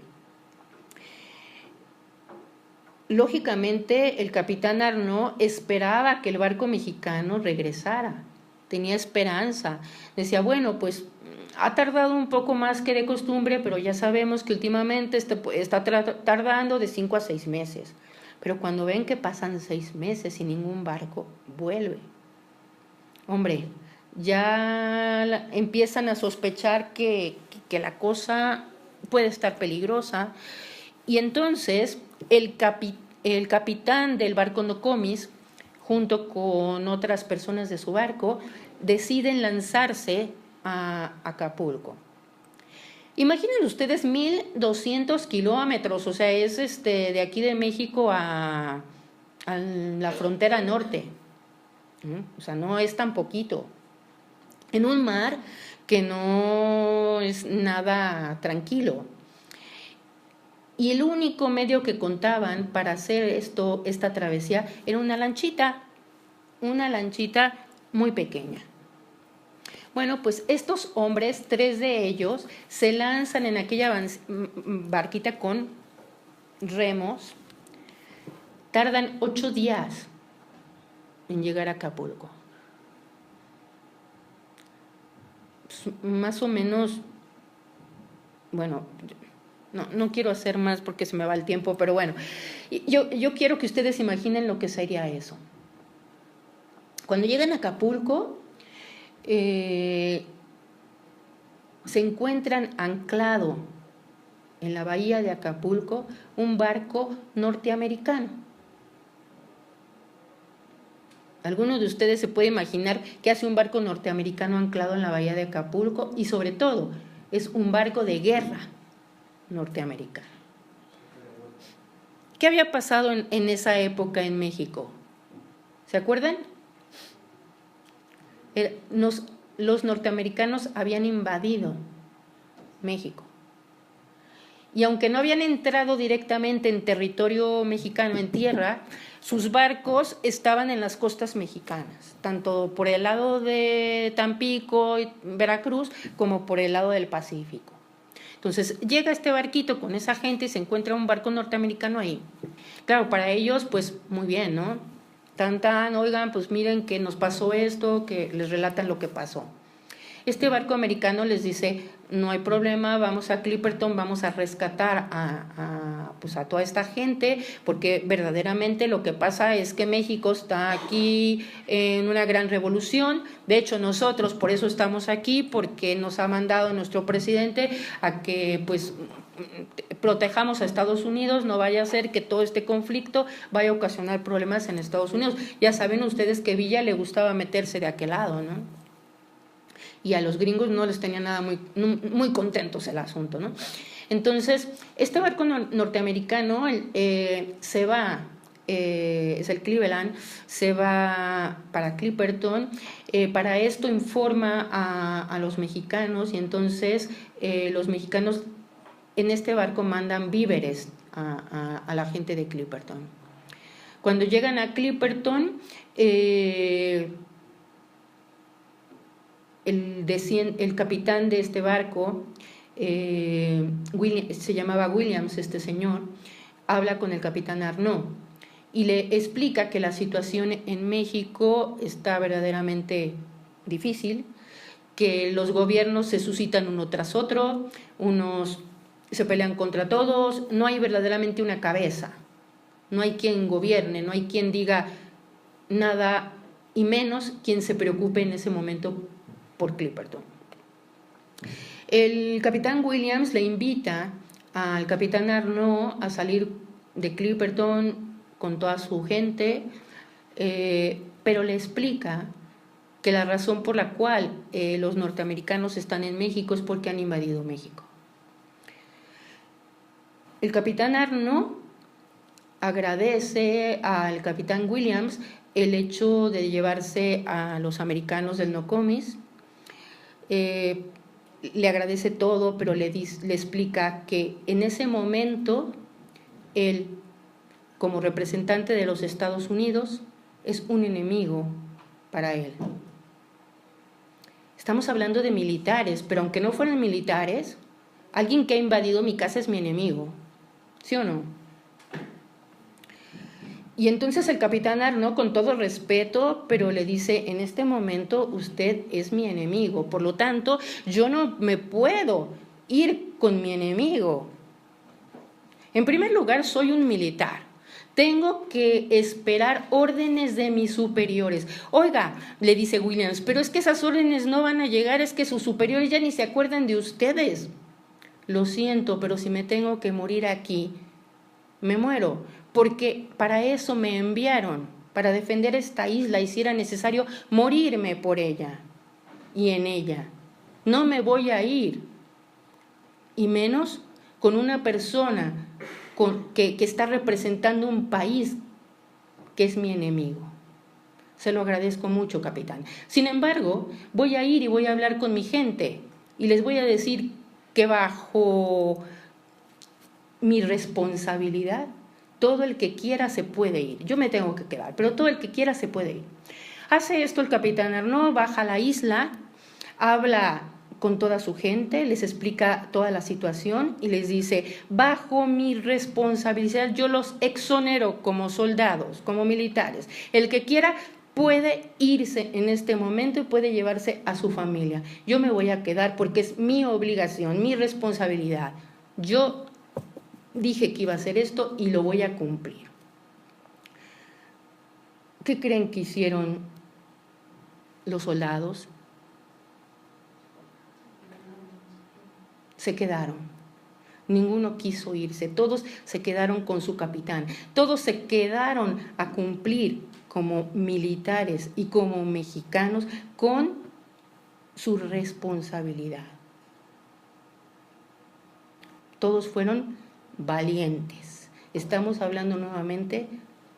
Lógicamente, el capitán Arnaud esperaba que el barco mexicano regresara tenía esperanza. Decía, bueno, pues ha tardado un poco más que de costumbre, pero ya sabemos que últimamente está tardando de 5 a 6 meses. Pero cuando ven que pasan 6 meses sin ningún barco, vuelve. Hombre, ya empiezan a sospechar que la cosa puede estar peligrosa. Y entonces el capitán del barco Nokomis, junto con otras personas de su barco, deciden lanzarse a Acapulco. Imaginen ustedes 1,200 kilómetros, o sea, es de aquí de México a la frontera norte. O sea, no es tan poquito. En un mar que no es nada tranquilo. Y el único medio que contaban para hacer esta travesía era una lanchita muy pequeña. Bueno, pues estos hombres, 3 de ellos, se lanzan en aquella barquita con remos. Tardan 8 días en llegar a Acapulco. Pues, más o menos, bueno, no quiero hacer más porque se me va el tiempo, pero bueno, yo quiero que ustedes imaginen lo que sería eso. Cuando llegan a Acapulco, se encuentran anclado en la bahía de Acapulco un barco norteamericano. ¿Alguno de ustedes se puede imaginar qué hace un barco norteamericano anclado en la bahía de Acapulco? Y sobre todo, es un barco de guerra norteamericano. ¿Qué había pasado en esa época en México? ¿Se acuerdan? Los norteamericanos habían invadido México. Y aunque no habían entrado directamente en territorio mexicano, en tierra, sus barcos estaban en las costas mexicanas, tanto por el lado de Tampico y Veracruz, como por el lado del Pacífico. Entonces llega este barquito con esa gente y se encuentra un barco norteamericano ahí. Claro, para ellos, pues muy bien, ¿no? Oigan, pues miren que nos pasó esto, que les relatan lo que pasó. Este barco americano les dice, no hay problema, vamos a Clipperton, vamos a rescatar a toda esta gente, porque verdaderamente lo que pasa es que México está aquí en una gran revolución. De hecho, nosotros por eso estamos aquí, porque nos ha mandado nuestro presidente a que pues protejamos a Estados Unidos, no vaya a ser que todo este conflicto vaya a ocasionar problemas en Estados Unidos. Ya saben ustedes que Villa le gustaba meterse de aquel lado, ¿no? Y a los gringos no les tenía nada muy contentos el asunto, ¿no? Entonces, este barco norteamericano se va, es el Cleveland, se va para Clipperton. Para esto informa a los mexicanos, y entonces los mexicanos en este barco mandan víveres a la gente de Clipperton. Cuando llegan a Clipperton, el capitán de este barco, se llamaba Williams, este señor, habla con el capitán Arnaud y le explica que la situación en México está verdaderamente difícil, que los gobiernos se suscitan uno tras otro, unos se pelean contra todos, no hay verdaderamente una cabeza, no hay quien gobierne, no hay quien diga nada, y menos quien se preocupe en ese momento por Clipperton. El capitán Williams le invita al capitán Arnaud a salir de Clipperton con toda su gente, pero le explica que la razón por la cual los norteamericanos están en México es porque han invadido México. El capitán Arnaud agradece al capitán Williams el hecho de llevarse a los americanos del Nokomis. Le agradece todo, pero le explica que en ese momento él, como representante de los Estados Unidos, es un enemigo para él. Estamos hablando de militares, pero aunque no fueran militares, alguien que ha invadido mi casa es mi enemigo, ¿sí o no? Y entonces el capitán Arnaud, con todo respeto, pero le dice, en este momento usted es mi enemigo, por lo tanto, yo no me puedo ir con mi enemigo. En primer lugar, soy un militar. Tengo que esperar órdenes de mis superiores. Oiga, le dice Williams, pero es que esas órdenes no van a llegar, es que sus superiores ya ni se acuerdan de ustedes. Lo siento, pero si me tengo que morir aquí, me muero, porque para eso me enviaron, para defender esta isla, y si era necesario morirme por ella y en ella. No me voy a ir, y menos con una persona que está representando un país que es mi enemigo. Se lo agradezco mucho, capitán. Sin embargo, voy a ir y voy a hablar con mi gente y les voy a decir que bajo mi responsabilidad, todo el que quiera se puede ir. Yo me tengo que quedar, pero todo el que quiera se puede ir. Hace esto el capitán Arnaud, baja a la isla, habla con toda su gente, les explica toda la situación y les dice, bajo mi responsabilidad yo los exonero como soldados, como militares. El que quiera puede irse en este momento y puede llevarse a su familia. Yo me voy a quedar porque es mi obligación, mi responsabilidad. Yo dije que iba a hacer esto y lo voy a cumplir. ¿Qué creen que hicieron los soldados? Se quedaron. Ninguno quiso irse. Todos se quedaron con su capitán. Todos se quedaron a cumplir como militares y como mexicanos con su responsabilidad. Todos fueron valientes. Estamos hablando nuevamente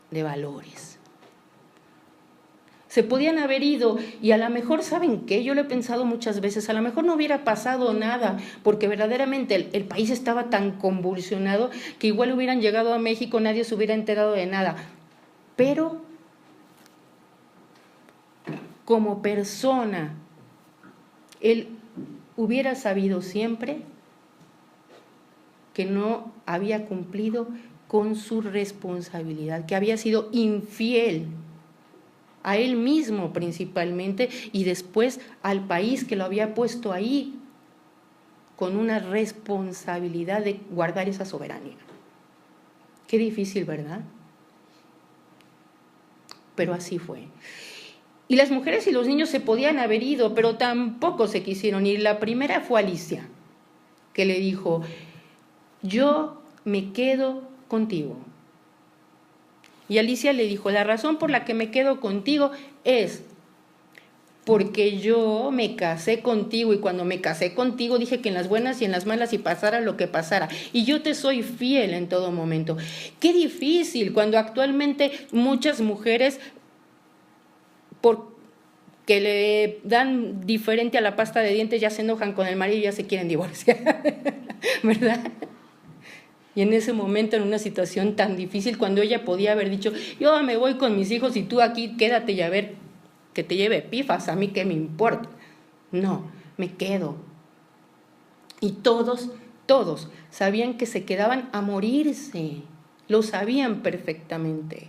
de valores. Se podían haber ido y a lo mejor, ¿saben qué? Yo lo he pensado muchas veces, a lo mejor no hubiera pasado nada, porque verdaderamente el país estaba tan convulsionado que igual hubieran llegado a México, nadie se hubiera enterado de nada. Pero como persona, él hubiera sabido siempre que no había cumplido con su responsabilidad, que había sido infiel a él mismo principalmente y después al país que lo había puesto ahí con una responsabilidad de guardar esa soberanía. Qué difícil, ¿verdad? Pero así fue. Y las mujeres y los niños se podían haber ido, pero tampoco se quisieron ir. La primera fue Alicia, que le dijo, yo me quedo contigo. Y Alicia le dijo, la razón por la que me quedo contigo es porque yo me casé contigo y cuando me casé contigo dije que en las buenas y en las malas y pasara lo que pasara. Y yo te soy fiel en todo momento. Qué difícil cuando actualmente muchas mujeres, porque le dan diferente a la pasta de dientes, ya se enojan con el marido y ya se quieren divorciar, ¿verdad? Y en ese momento, en una situación tan difícil, cuando ella podía haber dicho, yo me voy con mis hijos y tú aquí quédate y a ver, que te lleve pifas, a mí qué me importa. No, me quedo. Y todos sabían que se quedaban a morirse, lo sabían perfectamente,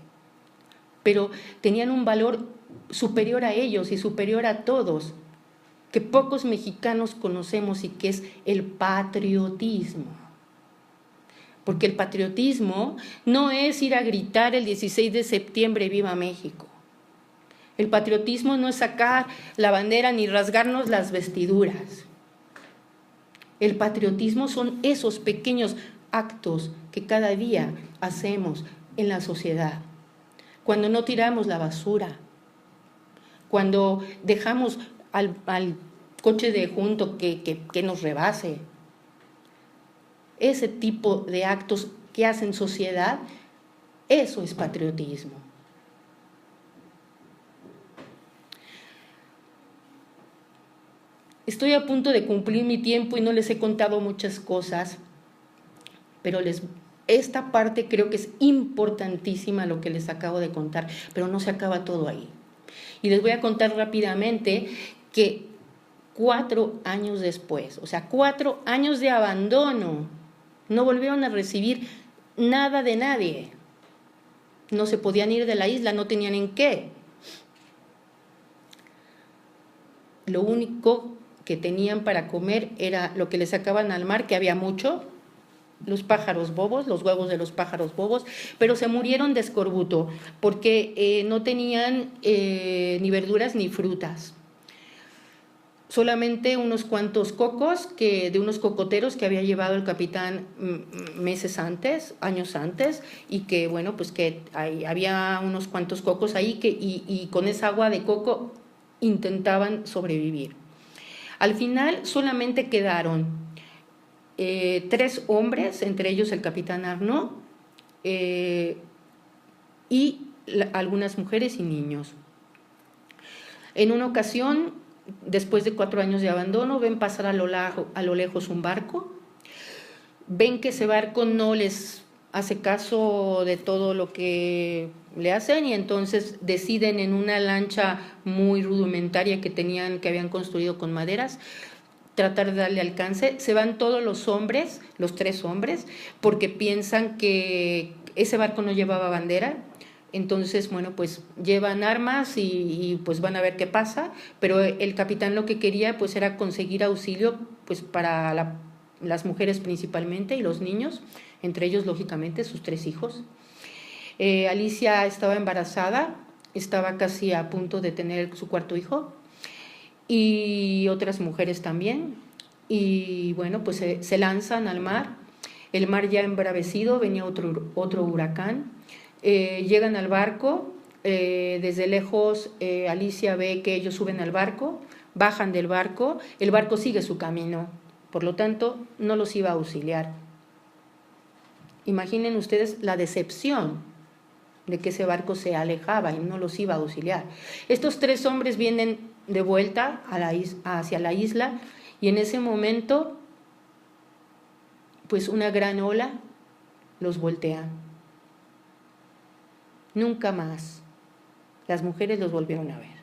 pero tenían un valor superior a ellos y superior a todos, que pocos mexicanos conocemos y que es el patriotismo. Porque el patriotismo no es ir a gritar el 16 de septiembre ¡Viva México! El patriotismo no es sacar la bandera ni rasgarnos las vestiduras. El patriotismo son esos pequeños actos que cada día hacemos en la sociedad. Cuando no tiramos la basura, cuando dejamos al coche de junto que nos rebase. Ese tipo de actos que hacen sociedad, eso es patriotismo. Estoy a punto de cumplir mi tiempo y no les he contado muchas cosas, pero esta parte creo que es importantísima lo que les acabo de contar, pero no se acaba todo ahí. Y les voy a contar rápidamente que 4 años después, o sea, 4 años de abandono, no volvieron a recibir nada de nadie. no se podían ir de la isla, no tenían en qué. Lo único que tenían para comer era lo que le sacaban al mar, que había mucho, los pájaros bobos, los huevos de los pájaros bobos, pero se murieron de escorbuto porque no tenían ni verduras ni frutas. Solamente unos cuantos cocos de unos cocoteros que había llevado el capitán meses antes, años antes, y que bueno, pues que había unos cuantos cocos ahí y con esa agua de coco intentaban sobrevivir. Al final solamente quedaron 3 hombres, entre ellos el capitán Arnaud, y algunas mujeres y niños. En una ocasión, después de 4 años de abandono, ven pasar a lo lejos un barco, ven que ese barco no les hace caso de todo lo que le hacen y entonces deciden en una lancha muy rudimentaria que habían construido con maderas, tratar de darle alcance. Se van todos los hombres, los 3 hombres, porque piensan que ese barco no llevaba bandera. Entonces, bueno, pues llevan armas y pues van a ver qué pasa, pero el capitán lo que quería pues era conseguir auxilio pues para las mujeres principalmente y los niños, entre ellos lógicamente sus 3 hijos. Alicia estaba embarazada, estaba casi a punto de tener su 4.º hijo y otras mujeres también, y bueno, pues se lanzan al mar, el mar ya embravecido, venía otro huracán. Llegan al barco, desde lejos Alicia ve que ellos suben al barco, bajan del barco, el barco sigue su camino, por lo tanto no los iba a auxiliar. Imaginen ustedes la decepción de que ese barco se alejaba y no los iba a auxiliar. Estos 3 hombres vienen de vuelta hacia la isla y en ese momento pues una gran ola los voltea. Nunca más las mujeres los volvieron a ver.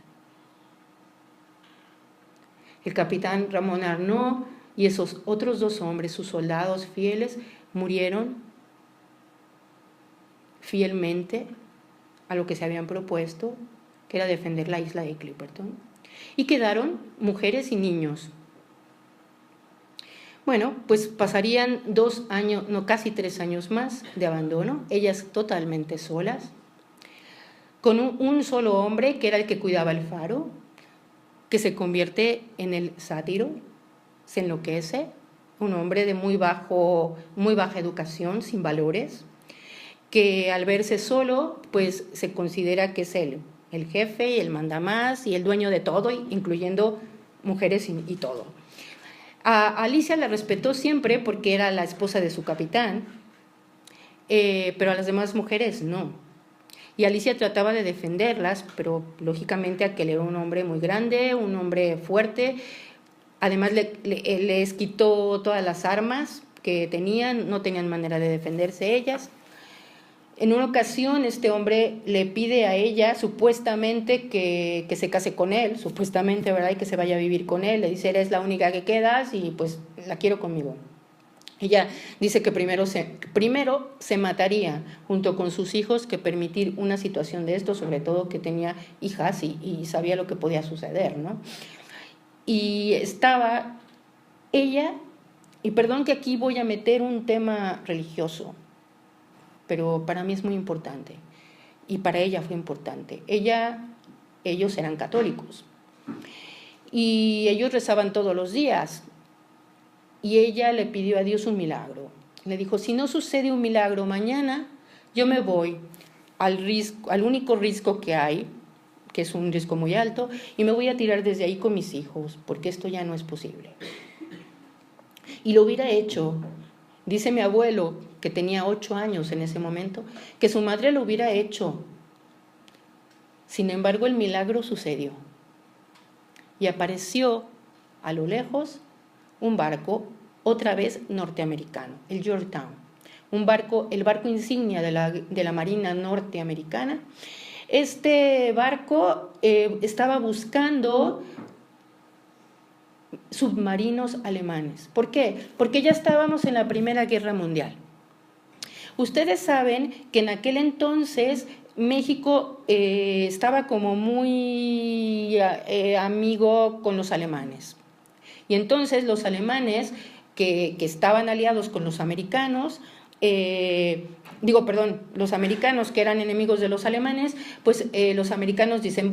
El capitán Ramón Arnaud y esos otros 2 hombres, sus soldados fieles, murieron fielmente a lo que se habían propuesto, que era defender la isla de Clipperton. Y quedaron mujeres y niños. Bueno, pues pasarían 2 años, no, casi 3 años más de abandono, ellas totalmente solas, con un solo hombre que era el que cuidaba el faro, que se convierte en el sátiro, se enloquece, un hombre de muy baja educación, sin valores, que al verse solo, pues se considera que es el jefe y el mandamás y el dueño de todo, incluyendo mujeres y todo. A Alicia la respetó siempre porque era la esposa de su capitán, pero a las demás mujeres no. Y Alicia trataba de defenderlas, pero lógicamente aquel era un hombre muy grande, un hombre fuerte. Además les quitó todas las armas que tenían, no tenían manera de defenderse ellas. En una ocasión este hombre le pide a ella supuestamente que se case con él, supuestamente, ¿verdad? Y que se vaya a vivir con él. Le dice, eres la única que quedas y pues la quiero conmigo. Ella dice que primero se mataría junto con sus hijos que permitir una situación de esto, sobre todo que tenía hijas y sabía lo que podía suceder, ¿no? Y estaba ella, y perdón que aquí voy a meter un tema religioso, pero para mí es muy importante, y para ella fue importante. Ellos eran católicos, y ellos rezaban todos los días, y ella le pidió a Dios un milagro. Le dijo, si no sucede un milagro mañana, yo me voy al único risco que hay, que es un risco muy alto, y me voy a tirar desde ahí con mis hijos, porque esto ya no es posible. Y lo hubiera hecho. Dice mi abuelo, que tenía 8 años en ese momento, que su madre lo hubiera hecho. Sin embargo, el milagro sucedió. Y apareció a lo lejos un barco, otra vez norteamericano, el Georgetown, el barco insignia de la Marina norteamericana. Este barco estaba buscando submarinos alemanes. ¿Por qué? Porque ya estábamos en la Primera Guerra Mundial. Ustedes saben que en aquel entonces México estaba como muy amigo con los alemanes. Y entonces los alemanes que estaban aliados con los americanos, los americanos que eran enemigos de los alemanes, pues los americanos dicen,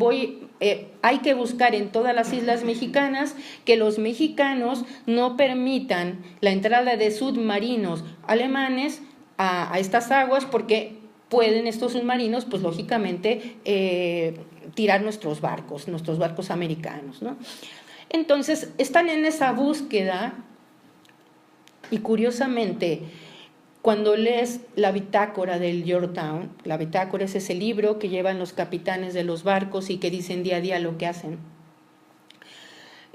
hay que buscar en todas las islas mexicanas que los mexicanos no permitan la entrada de submarinos alemanes a estas aguas, porque pueden estos submarinos, pues lógicamente, tirar nuestros barcos americanos, ¿no? Entonces, están en esa búsqueda y curiosamente, cuando lees la bitácora del Yorktown, la bitácora es ese libro que llevan los capitanes de los barcos y que dicen día a día lo que hacen.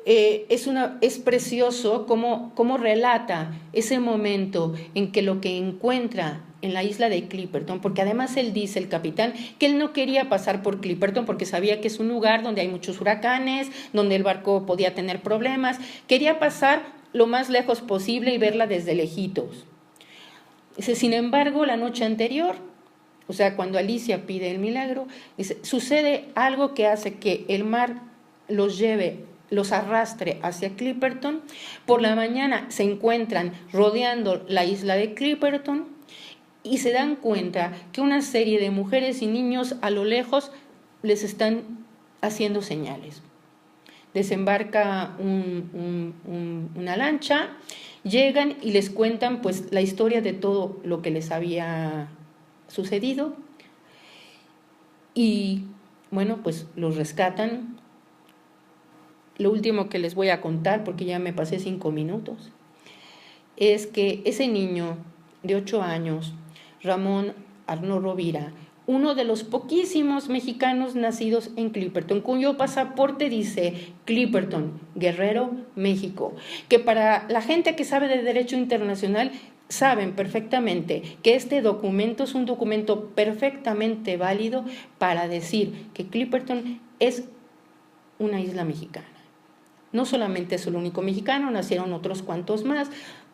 Es precioso cómo relata ese momento en que lo que encuentra en la isla de Clipperton, porque además él dice, el capitán, que él no quería pasar por Clipperton porque sabía que es un lugar donde hay muchos huracanes, donde el barco podía tener problemas, quería pasar lo más lejos posible y verla desde lejitos. Dice, sin embargo, la noche anterior, o sea, cuando Alicia pide el milagro, dice, sucede algo que hace que el mar los arrastre hacia Clipperton. Por la mañana se encuentran rodeando la isla de Clipperton y se dan cuenta que una serie de mujeres y niños a lo lejos les están haciendo señales. Desembarca una lancha, llegan y les cuentan pues la historia de todo lo que les había sucedido y bueno, pues los rescatan. Lo último que les voy a contar, porque ya me pasé 5 minutos, es que ese niño de 8 años, Ramón Arnaud Rovira, uno de los poquísimos mexicanos nacidos en Clipperton, cuyo pasaporte dice Clipperton, Guerrero, México, que para la gente que sabe de derecho internacional saben perfectamente que este documento es un documento perfectamente válido para decir que Clipperton es una isla mexicana. No solamente es el único mexicano, nacieron otros cuantos más,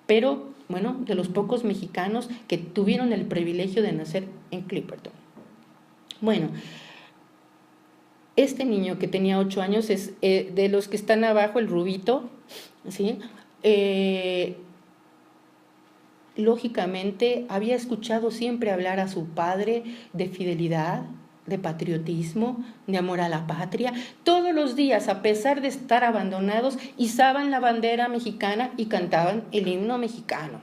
pero bueno, de los pocos mexicanos que tuvieron el privilegio de nacer en Clipperton. Bueno, este niño que tenía 8 años es de los que están abajo, el rubito, ¿sí? Lógicamente había escuchado siempre hablar a su padre de fidelidad, de patriotismo, de amor a la patria. Todos los días, a pesar de estar abandonados, izaban la bandera mexicana y cantaban el himno mexicano.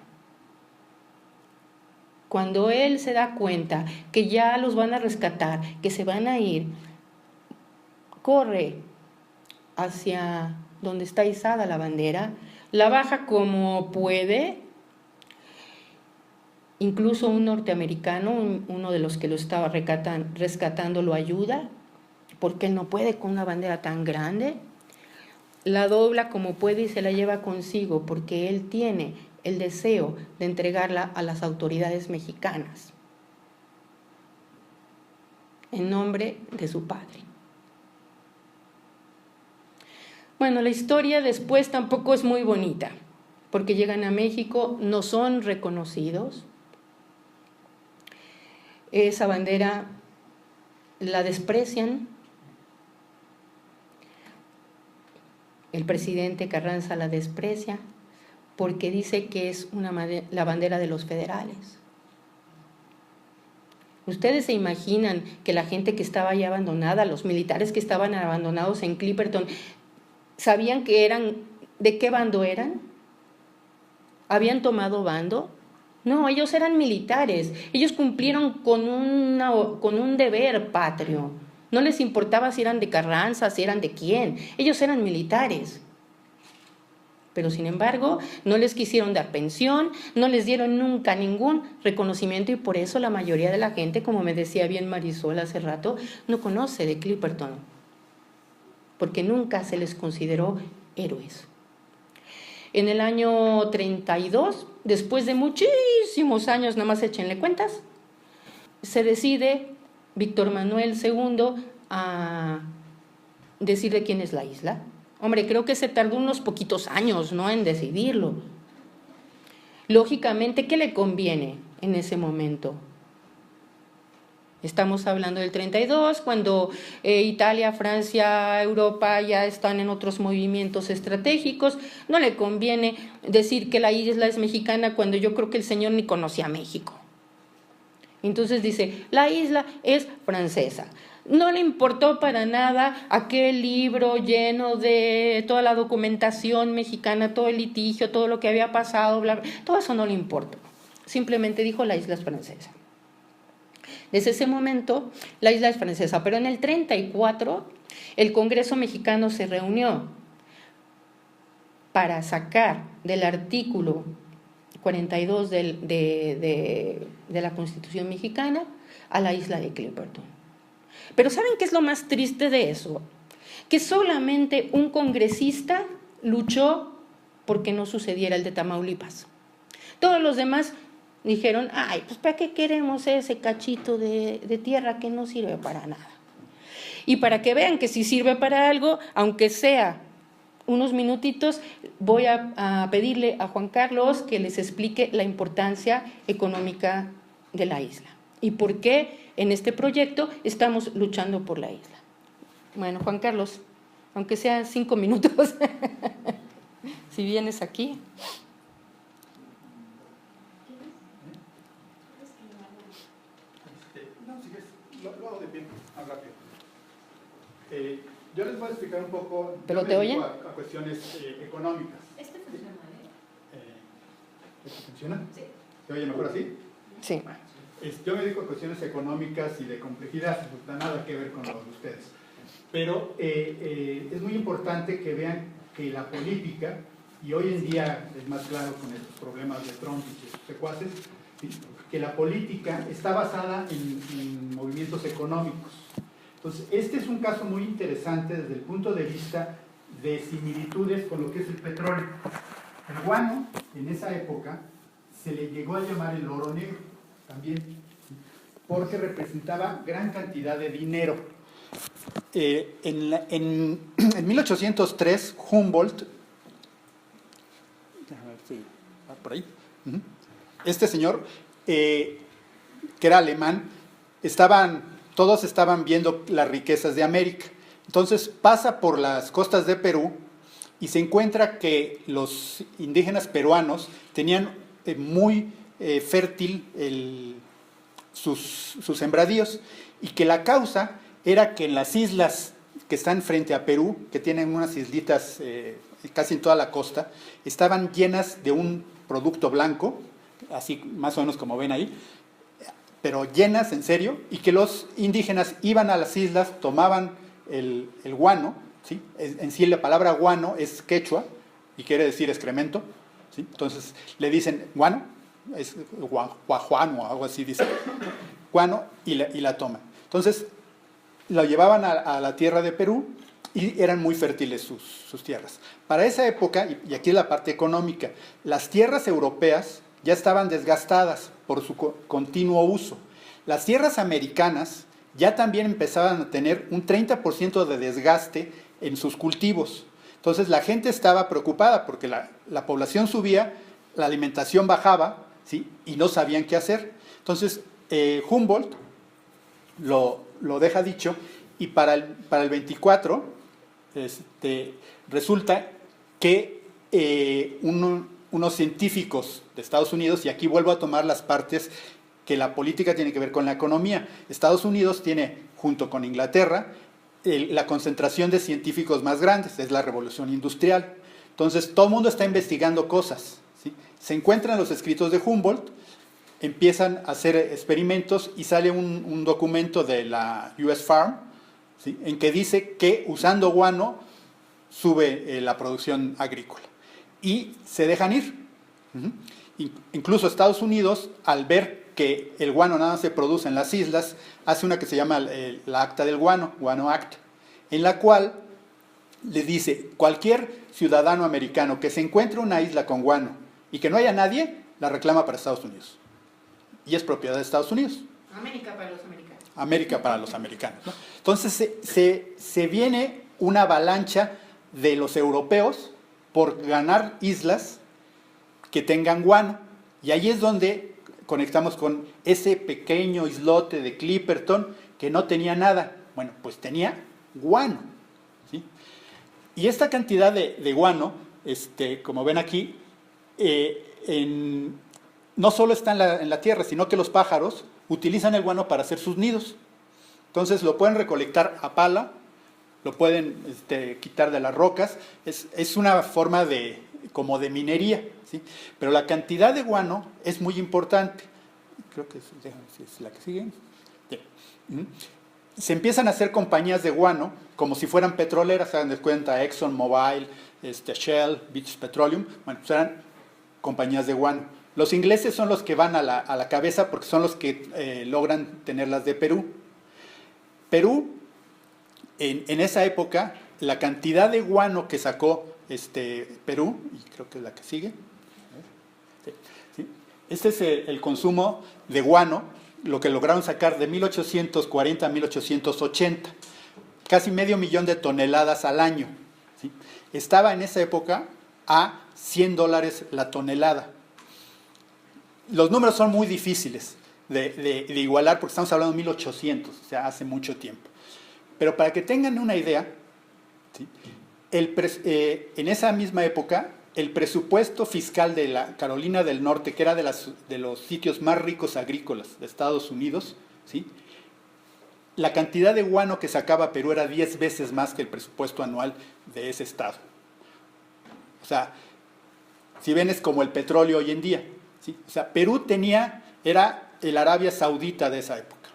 Cuando él se da cuenta que ya los van a rescatar, que se van a ir, corre hacia donde está izada la bandera, la baja como puede. Incluso un norteamericano, uno de los que lo estaba rescatando, lo ayuda, porque él no puede con una bandera tan grande. La dobla como puede y se la lleva consigo, porque él tiene el deseo de entregarla a las autoridades mexicanas, en nombre de su padre. Bueno, la historia después tampoco es muy bonita, porque llegan a México, no son reconocidos. Esa bandera la desprecian. El presidente Carranza la desprecia porque dice que es la bandera de los federales. ¿Ustedes se imaginan que la gente que estaba ahí abandonada, los militares que estaban abandonados en Clipperton, sabían de qué bando eran? ¿Habían tomado bando? No, ellos eran militares, ellos cumplieron con un deber patrio. No les importaba si eran de Carranza, si eran de quién, ellos eran militares. Pero sin embargo, no les quisieron dar pensión, no les dieron nunca ningún reconocimiento y por eso la mayoría de la gente, como me decía bien Marisol hace rato, no conoce de Clipperton, porque nunca se les consideró héroes. En el año 32, después de muchísimos años, nada más échenle cuentas, se decide Víctor Manuel II a decir de quién es la isla. Hombre, creo que se tardó unos poquitos años, ¿no?, en decidirlo. Lógicamente, ¿qué le conviene en ese momento. Estamos hablando del 32, cuando Italia, Francia, Europa ya están en otros movimientos estratégicos. No le conviene decir que la isla es mexicana cuando yo creo que el señor ni conocía México. Entonces dice, la isla es francesa. No le importó para nada aquel libro lleno de toda la documentación mexicana, todo el litigio, todo lo que había pasado, bla, bla, todo eso no le importó. Simplemente dijo, la isla es francesa. Desde ese momento, la isla es francesa, pero en el 34 el Congreso mexicano se reunió para sacar del artículo 42 de la Constitución mexicana a la isla de Clipperton. Pero ¿saben qué es lo más triste de eso? Que solamente un congresista luchó porque no sucediera el de Tamaulipas. Todos los demás dijeron, ay, pues ¿para qué queremos ese cachito de tierra que no sirve para nada? Y para que vean que sí sirve para algo, aunque sea unos minutitos, voy a pedirle a Juan Carlos que les explique la importancia económica de la isla y por qué en este proyecto estamos luchando por la isla. Bueno, Juan Carlos, aunque sean 5 minutos, si vienes aquí. Lo hago de pie, rápido. Yo les voy a explicar un poco. ¿Pero te oyen? A cuestiones económicas. Este funciona, ¿Esto funciona? Sí. ¿Se oye mejor así? Sí. Yo me dedico a cuestiones económicas y de complejidad, no tiene nada que ver con lo de ustedes. Pero es muy importante que vean que la política, y hoy en día es más claro con estos problemas de Trump y sus secuaces, que la política está basada en movimientos económicos. Entonces, este es un caso muy interesante desde el punto de vista de similitudes con lo que es el petróleo. El guano, en esa época, se le llegó a llamar el oro negro también, porque representaba gran cantidad de dinero. En 1803, Humboldt, a ver si va por ahí, este señor, que era alemán, todos estaban viendo las riquezas de América. Entonces pasa por las costas de Perú y se encuentra que los indígenas peruanos tenían muy fértil sus sembradíos, y que la causa era que en las islas que están frente a Perú, que tienen unas islitas casi en toda la costa, estaban llenas de un producto blanco, así más o menos como ven ahí, pero llenas en serio, y que los indígenas iban a las islas, tomaban el guano, ¿sí? En sí la palabra guano es quechua y quiere decir excremento, ¿sí? Entonces le dicen guano, es guajuano o algo así, dice guano, y la toman. Entonces lo llevaban a la tierra de Perú y eran muy fértiles sus tierras. Para esa época, y aquí es la parte económica, las tierras europeas ya estaban desgastadas por su continuo uso. Las tierras americanas ya también empezaban a tener un 30% de desgaste en sus cultivos. Entonces la gente estaba preocupada porque la población subía, la alimentación bajaba, ¿sí? Y no sabían qué hacer. Entonces Humboldt lo deja dicho, y para el 24 resulta que unos científicos de Estados Unidos, y aquí vuelvo a tomar las partes que la política tiene que ver con la economía. Estados Unidos tiene, junto con Inglaterra, la concentración de científicos más grandes, es la revolución industrial. Entonces todo el mundo está investigando cosas, ¿sí? Se encuentran los escritos de Humboldt, empiezan a hacer experimentos y sale un documento de la US Farm, ¿sí? En que dice que usando guano sube la producción agrícola. Y se dejan ir. Incluso Estados Unidos, al ver que el guano nada se produce en las islas, hace una que se llama la Acta del Guano, Guano Act, en la cual le dice, cualquier ciudadano americano que se encuentre una isla con guano y que no haya nadie, la reclama para Estados Unidos. Y es propiedad de Estados Unidos. América para los americanos. América para los americanos, ¿no? Entonces se viene una avalancha de los europeos por ganar islas que tengan guano. Y ahí es donde conectamos con ese pequeño islote de Clipperton que no tenía nada. Bueno, pues tenía guano, ¿sí? Y esta cantidad de guano, como ven aquí, no solo está en la tierra, sino que los pájaros utilizan el guano para hacer sus nidos. Entonces lo pueden recolectar a pala, lo pueden quitar de las rocas, es una forma como de minería, ¿sí? Pero la cantidad de guano es muy importante. Creo que déjame ver si es la que sigue. Sí. Se empiezan a hacer compañías de guano como si fueran petroleras, se dan cuenta, Exxon Mobil, Shell, British Petroleum, bueno, pues eran compañías de guano. Los ingleses son los que van a la cabeza porque son los que logran tenerlas de Perú. Perú, en esa época, la cantidad de guano que sacó Perú, y creo que es la que sigue, ¿sí? Este es el consumo de guano, lo que lograron sacar de 1840 a 1880, casi 500,000 de toneladas al año, ¿sí? Estaba en esa época a $100 la tonelada. Los números son muy difíciles de igualar porque estamos hablando de 1800, o sea, hace mucho tiempo. Pero para que tengan una idea, ¿sí? En esa misma época, el presupuesto fiscal de la Carolina del Norte, que era de los sitios más ricos agrícolas de Estados Unidos, ¿sí? La cantidad de guano que sacaba Perú era 10 veces más que el presupuesto anual de ese estado. O sea, si ven, es como el petróleo hoy en día, ¿sí? O sea, Perú era el Arabia Saudita de esa época.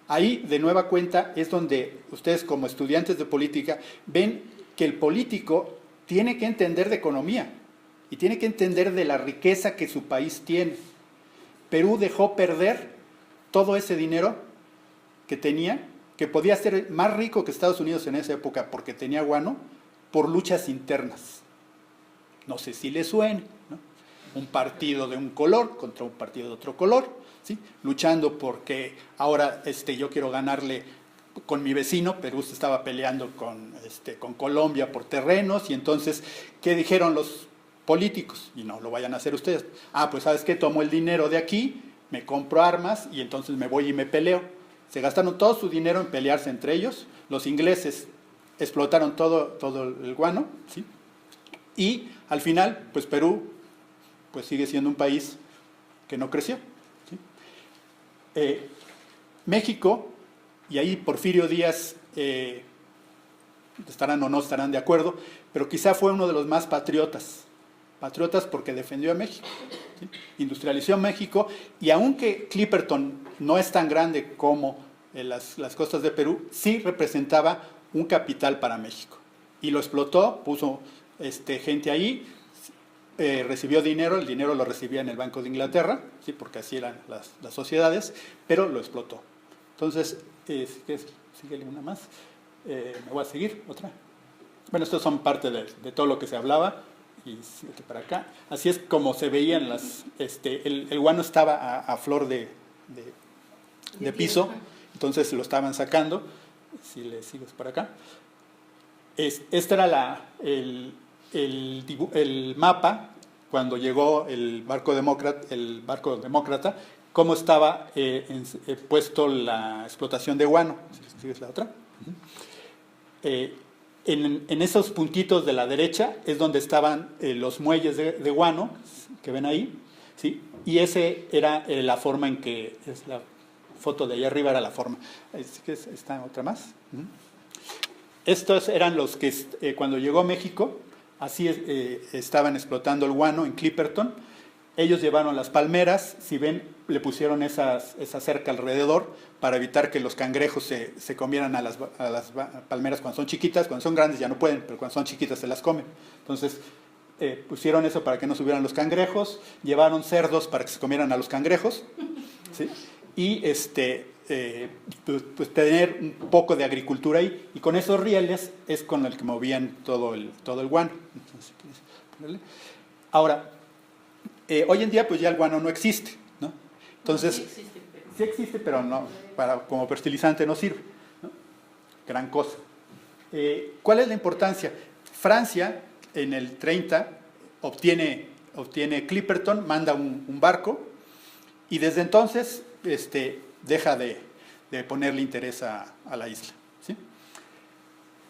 Ahí, de nueva cuenta, es donde ustedes como estudiantes de política ven que el político tiene que entender de economía y tiene que entender de la riqueza que su país tiene. Perú dejó perder todo ese dinero que tenía, que podía ser más rico que Estados Unidos en esa época porque tenía guano, por luchas internas. No sé si les suena, ¿no? Un partido de un color contra un partido de otro color, ¿sí? Luchando porque ahora yo quiero ganarle con mi vecino. Perú se estaba peleando con Colombia por terrenos, y entonces, ¿qué dijeron los políticos? Y no lo vayan a hacer ustedes. Pues ¿sabes qué? Tomo el dinero de aquí, me compro armas y entonces me voy y me peleo. Se gastaron todo su dinero en pelearse entre ellos. Los ingleses explotaron todo el guano, ¿sí? Y al final, pues Perú pues sigue siendo un país que no creció, ¿sí? México, y ahí Porfirio Díaz, estarán o no estarán de acuerdo, pero quizá fue uno de los más patriotas porque defendió a México, ¿sí? Industrializó a México, y aunque Clipperton no es tan grande como las costas de Perú, sí representaba un capital para México, y lo explotó, puso gente ahí, recibió dinero, el dinero lo recibía en el Banco de Inglaterra, ¿sí? Porque así eran las sociedades, pero lo explotó. Entonces, síguele una más, me voy a seguir, otra. Bueno, estos son parte de todo lo que se hablaba, y síguete para acá. Así es como se veían el guano estaba a flor de piso, entonces lo estaban sacando. Si le sigues para acá. Este era el mapa cuando llegó el barco demócrata, cómo estaba puesto la explotación de guano. Si sigues la otra. En esos puntitos de la derecha es donde estaban los muelles de guano que ven ahí, ¿sí? Y ese era la forma en que es la foto de allá arriba, era la forma. Está otra más. Estos eran los que cuando llegó a México, así estaban explotando el guano en Clipperton. Ellos llevaron las palmeras, si ven, le pusieron esa cerca alrededor para evitar que los cangrejos se comieran a las palmeras cuando son chiquitas. Cuando son grandes ya no pueden, pero cuando son chiquitas se las comen. Entonces pusieron eso para que no subieran los cangrejos, llevaron cerdos para que se comieran a los cangrejos, ¿sí? Y pues tener un poco de agricultura ahí, y con esos rieles es con el que movían todo el guano. Entonces, ahora, hoy en día pues ya el guano no existe, ¿no? Entonces, sí existe, pero no, como fertilizante no sirve, ¿no? Gran cosa. ¿Cuál es la importancia? Francia en el 30 obtiene Clipperton, manda un barco, Y desde entonces deja de ponerle interés a la isla. ¿Sí?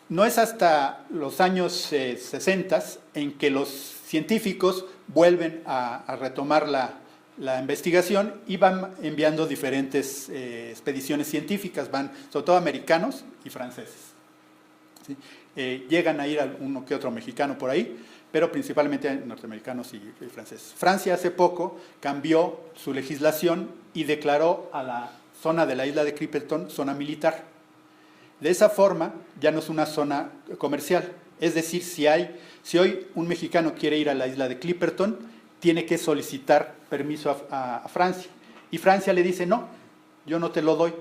No es hasta los años 60 en que los científicos vuelven a retomar la investigación y van enviando diferentes expediciones científicas, van sobre todo americanos y franceses. ¿Sí? Llegan a ir uno que otro mexicano por ahí, pero principalmente norteamericanos y franceses. Francia hace poco cambió su legislación y declaró a la zona de la isla de Clipperton zona militar. De esa forma ya no es una zona comercial, es decir, si hoy un mexicano quiere ir a la isla de Clipperton, tiene que solicitar permiso a Francia. Y Francia le dice, no, yo no te lo doy,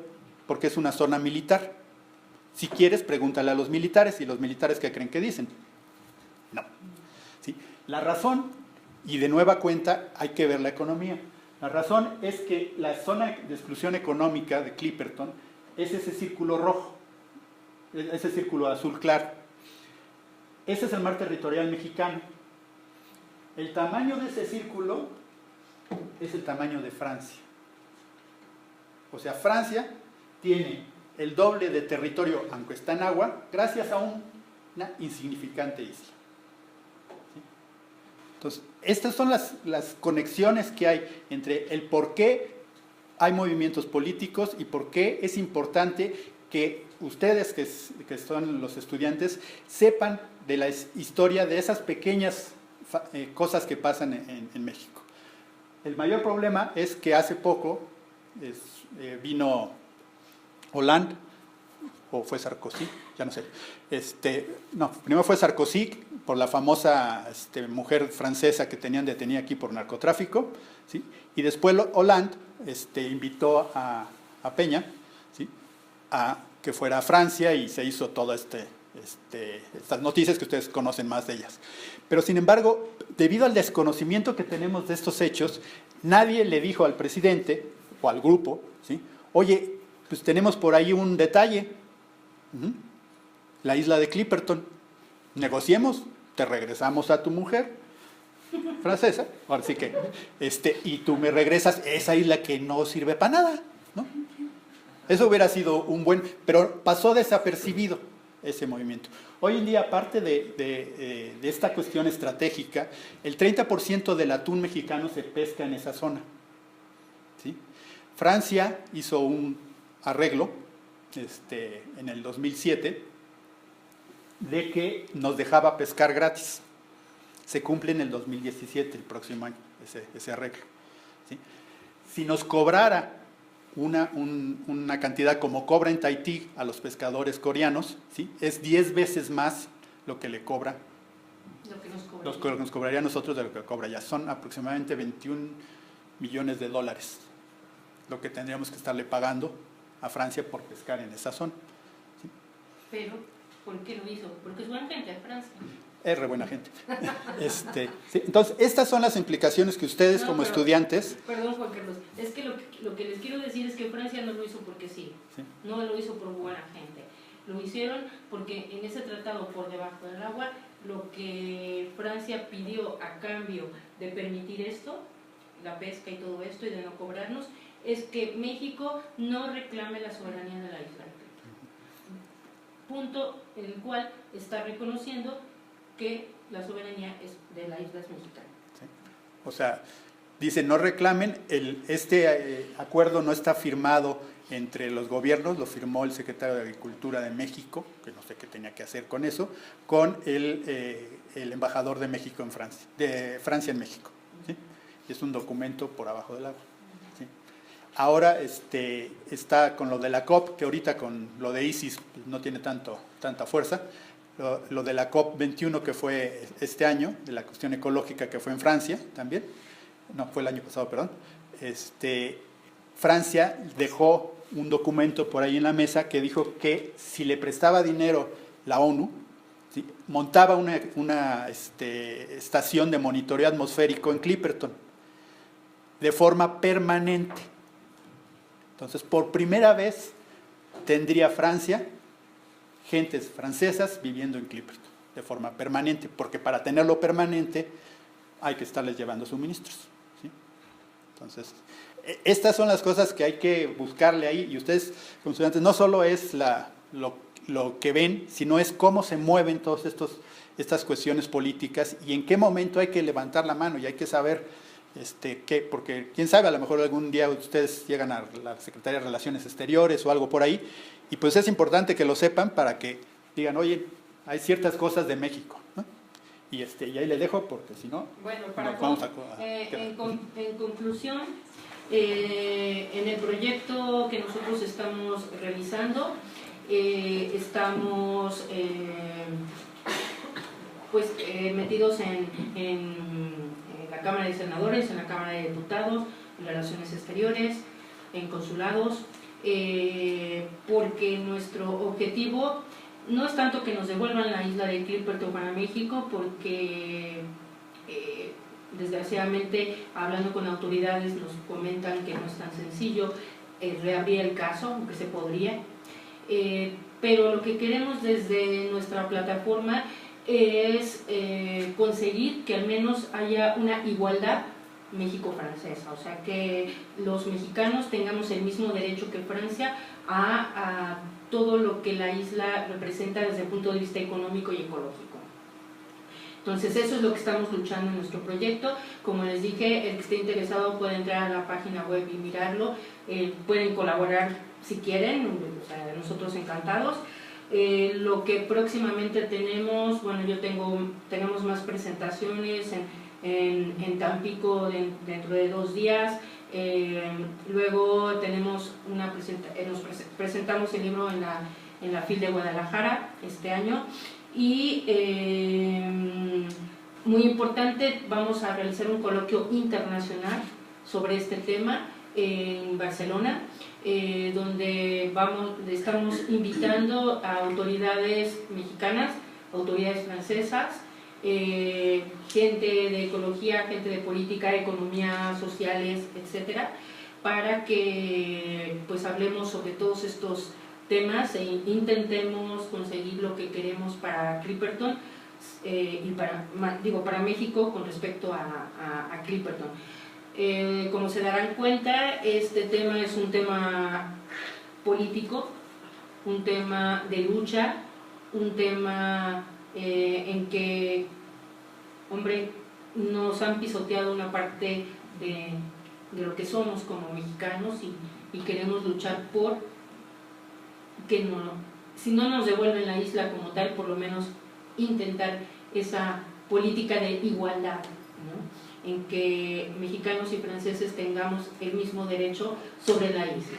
porque es una zona militar. Si quieres, pregúntale a los militares, y los militares, ¿qué creen que dicen? No. ¿Sí? La razón, y de nueva cuenta, hay que ver la economía. La razón es que la zona de exclusión económica de Clipperton es ese círculo rojo, ese círculo azul claro. Ese es el mar territorial mexicano. El tamaño de ese círculo es el tamaño de Francia. O sea, Francia tiene el doble de territorio, aunque está en agua, gracias a una insignificante isla. ¿Sí? Entonces, estas son las conexiones que hay entre el por qué hay movimientos políticos y por qué es importante que ustedes, que son los estudiantes, sepan de la historia de esas pequeñas cosas que pasan en México. El mayor problema es que hace poco vino Hollande, o fue Sarkozy, ya no sé. No, primero fue Sarkozy por la famosa mujer francesa que tenían detenida aquí por narcotráfico, ¿sí? Y después Hollande invitó a Peña, ¿sí? A que fuera a Francia y se hizo todas estas noticias que ustedes conocen más de ellas. Pero sin embargo, debido al desconocimiento que tenemos de estos hechos, nadie le dijo al presidente o al grupo, ¿sí? Oye, pues tenemos por ahí un detalle, la isla de Clipperton, negociemos, te regresamos a tu mujer francesa, ahora sí que, y tú me regresas esa isla que no sirve para nada, ¿no? Eso hubiera sido un buen, pero pasó desapercibido ese movimiento. Hoy en día, aparte de esta cuestión estratégica, el 30% del atún mexicano se pesca en esa zona. ¿Sí? Francia hizo un arreglo en el 2007 de que nos dejaba pescar gratis. Se cumple en el 2017, el próximo año, ese arreglo. ¿Sí? Si nos cobrara una cantidad como cobra en Tahití a los pescadores coreanos, ¿sí? Es 10 veces más lo que le cobra, lo que nos cobraría a nosotros de lo que cobra ya. Son aproximadamente 21 millones de dólares lo que tendríamos que estarle pagando a Francia por pescar en esa zona. ¿Sí? Pero, ¿por qué lo hizo? Porque es buena gente, Francia. Es re buena gente. ¿Sí? Entonces, estas son las implicaciones que ustedes como estudiantes... Perdón, Juan Carlos, es que lo que les quiero decir es que Francia no lo hizo porque sí, no lo hizo por buena gente. Lo hicieron porque en ese tratado por debajo del agua, lo que Francia pidió a cambio de permitir esto, la pesca y todo esto, y de no cobrarnos, es que México no reclame la soberanía de la isla. Punto en el cual está reconociendo que la soberanía de la isla es mexicana. Sí. O sea, dice, no reclamen, acuerdo no está firmado entre los gobiernos, lo firmó el secretario de Agricultura de México, que no sé qué tenía que hacer con eso, con el embajador de México en Francia, de Francia en México. ¿Sí? Es un documento por abajo del agua. ¿Sí? Ahora está con lo de la COP, que ahorita con lo de ISIS no tiene tanta fuerza. Lo de la COP21 que fue este año, de la cuestión ecológica que fue en Francia también, no, fue el año pasado, perdón, Francia dejó un documento por ahí en la mesa que dijo que si le prestaba dinero la ONU, ¿sí? Montaba una estación de monitoreo atmosférico en Clipperton, de forma permanente. Entonces, por primera vez tendría Francia gentes francesas viviendo en Clipperton de forma permanente, porque para tenerlo permanente hay que estarles llevando suministros. ¿Sí? Entonces, estas son las cosas que hay que buscarle ahí, y ustedes como estudiantes no solo es lo que ven, sino es cómo se mueven todas estas cuestiones políticas y en qué momento hay que levantar la mano y hay que saber qué, porque quién sabe, a lo mejor algún día ustedes llegan a la Secretaría de Relaciones Exteriores o algo por ahí, y pues es importante que lo sepan para que digan, oye, hay ciertas cosas de México, ¿no? Y ahí les dejo porque si no, bueno, vamos a en conclusión, en el proyecto que nosotros estamos realizando, estamos metidos en la Cámara de Senadores, en la Cámara de Diputados, en Relaciones Exteriores, en consulados, porque nuestro objetivo no es tanto que nos devuelvan la isla de Clipperton para México, porque desgraciadamente, hablando con autoridades, nos comentan que no es tan sencillo reabrir el caso, aunque se podría. Pero lo que queremos desde nuestra plataforma es conseguir que al menos haya una igualdad México-francesa, o sea, que los mexicanos tengamos el mismo derecho que Francia a todo lo que la isla representa desde el punto de vista económico y ecológico. Entonces eso es lo que estamos luchando en nuestro proyecto. Como les dije, el que esté interesado puede entrar a la página web y mirarlo, pueden colaborar si quieren, o sea, nosotros encantados. Lo que próximamente tenemos, bueno, tenemos más presentaciones en Tampico dentro de 2 días. Luego tenemos nos presentamos el libro en la FIL de Guadalajara este año, y muy importante, vamos a realizar un coloquio internacional sobre este tema en Barcelona, donde estamos invitando a autoridades mexicanas, autoridades francesas, gente de ecología, gente de política, economía, sociales, etcétera, para que pues hablemos sobre todos estos temas e intentemos conseguir lo que queremos para Clipperton y para México con respecto a Clipperton. Como se darán cuenta, este tema es un tema político, un tema de lucha, un tema en que, hombre, nos han pisoteado una parte de lo que somos como mexicanos, y queremos luchar por que si no nos devuelven la isla como tal, por lo menos intentar esa política de igualdad, ¿no? En que mexicanos y franceses tengamos el mismo derecho sobre la isla.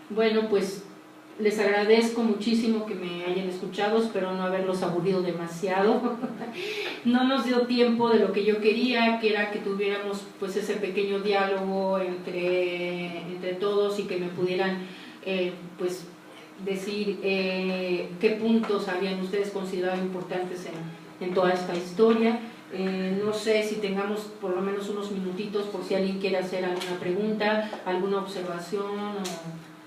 Bueno, pues les agradezco muchísimo que me hayan escuchado, espero no haberlos aburrido demasiado. No nos dio tiempo de lo que yo quería, que era que tuviéramos pues ese pequeño diálogo entre todos y que me pudieran pues decir qué puntos habían ustedes considerado importantes en toda esta historia. No sé si tengamos por lo menos unos minutitos por si alguien quiere hacer alguna pregunta, alguna observación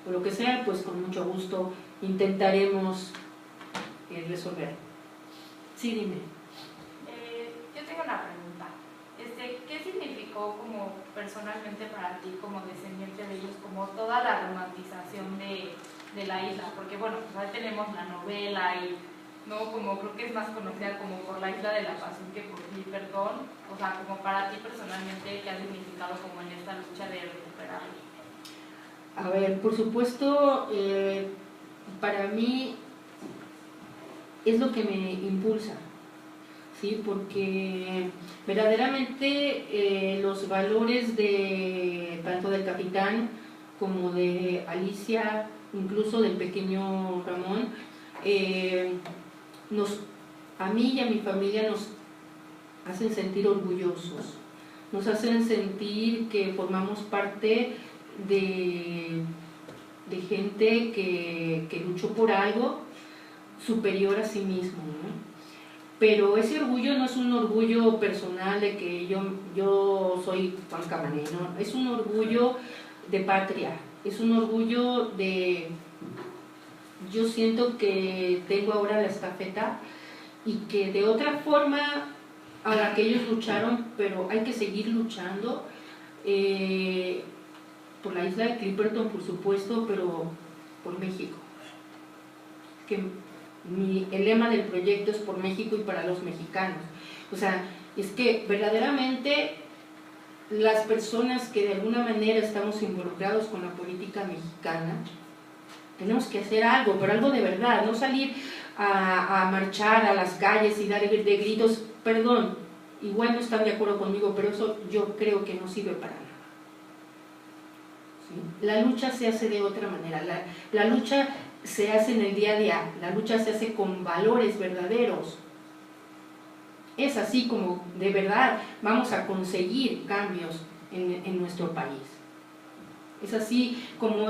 o lo que sea, pues con mucho gusto intentaremos resolver. Sí, dime. Yo tengo una pregunta. ¿Qué significó como personalmente para ti, como descendiente de ellos, como toda la romantización de la isla? Porque bueno, pues ahí tenemos la novela y no, como creo que es más conocida como por la Isla de la Pasión que por Clipperton. O sea, como para ti personalmente, ¿qué ha significado como en esta lucha de recuperarlo? A ver, por supuesto, para mí es lo que me impulsa, ¿sí? Porque verdaderamente los valores tanto del capitán como de Alicia, incluso del pequeño Ramón, a mí y a mi familia nos hacen sentir orgullosos, nos hacen sentir que formamos parte de gente que luchó por algo superior a sí mismo, ¿no? Pero ese orgullo no es un orgullo personal de que yo soy Juan Camaney, ¿no? Es un orgullo de patria, es un orgullo yo siento que tengo ahora la estafeta y que de otra forma a la que ellos lucharon, pero hay que seguir luchando por la isla de Clipperton, por supuesto, pero por México. Que el lema del proyecto es por México y para los mexicanos. O sea, es que verdaderamente las personas que de alguna manera estamos involucrados con la política mexicana, tenemos que hacer algo, pero algo de verdad, no salir a marchar a las calles y dar de gritos, perdón, igual no están de acuerdo conmigo, pero eso yo creo que no sirve para nada. ¿Sí? La lucha se hace de otra manera, la lucha se hace en el día a día, la lucha se hace con valores verdaderos. Es así como de verdad vamos a conseguir cambios en nuestro país. Es así como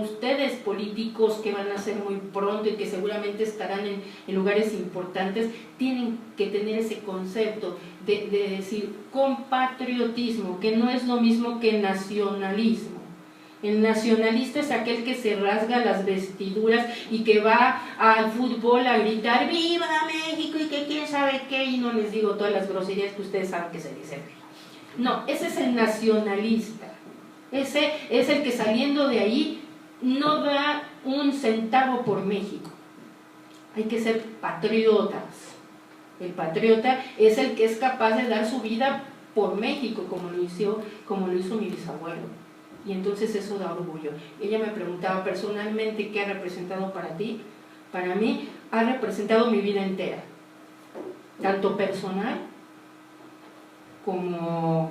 ustedes políticos que van a ser muy pronto y que seguramente estarán en lugares importantes, tienen que tener ese concepto de decir compatriotismo, que no es lo mismo que nacionalismo. El nacionalista es aquel que se rasga las vestiduras y que va al fútbol a gritar ¡Viva México! Y que quién sabe qué, y no les digo todas las groserías que ustedes saben que se dicen. No, ese es el nacionalista. Ese es el que saliendo de ahí no da un centavo por México. Hay que ser patriotas. El patriota es el que es capaz de dar su vida por México, como lo hizo mi bisabuelo. Y entonces eso da orgullo. Ella me preguntaba personalmente qué ha representado para ti. Para mí ha representado mi vida entera, tanto personal como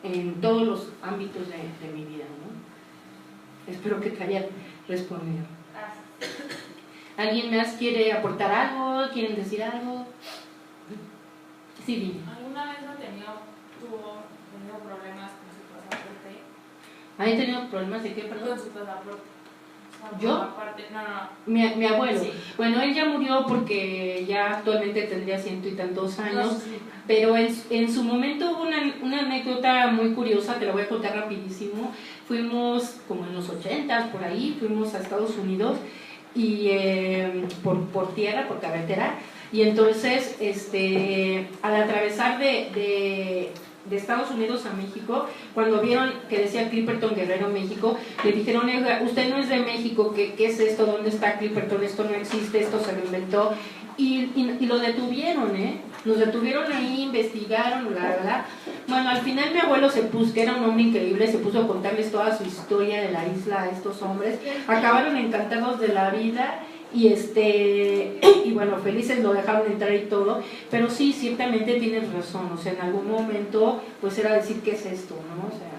en todos los ámbitos de mi vida, ¿no? Espero que te haya respondido. ¿Alguien más quiere aportar algo? ¿Quieren decir algo? Sí, dime. ¿Alguna vez ha tenido problemas con su pasaporte? ¿Han tenido problemas de qué, perdón? Con su pasaporte. ¿Yo? Aparte, no. Mi abuelo. Sí. Bueno, él ya murió porque ya actualmente tendría 100 y tantos años. No, sí. Pero en su momento hubo una anécdota muy curiosa, te la voy a contar rapidísimo. Fuimos como en los 80s, por ahí, fuimos a Estados Unidos y por tierra, por carretera, y entonces al atravesar de Estados Unidos a México, cuando vieron que decía Clipperton Guerrero, México, le dijeron, usted no es de México, ¿qué es esto? ¿Dónde está Clipperton? Esto no existe, esto se lo inventó. Y lo detuvieron, nos detuvieron ahí, investigaron, la verdad. Bueno, al final mi abuelo que era un hombre increíble, se puso a contarles toda su historia de la isla a estos hombres. Acabaron encantados de la vida y bueno, felices, lo dejaron entrar y todo. Pero sí, ciertamente tienes razón, o sea, en algún momento pues era decir, ¿qué es esto? ¿No? O sea,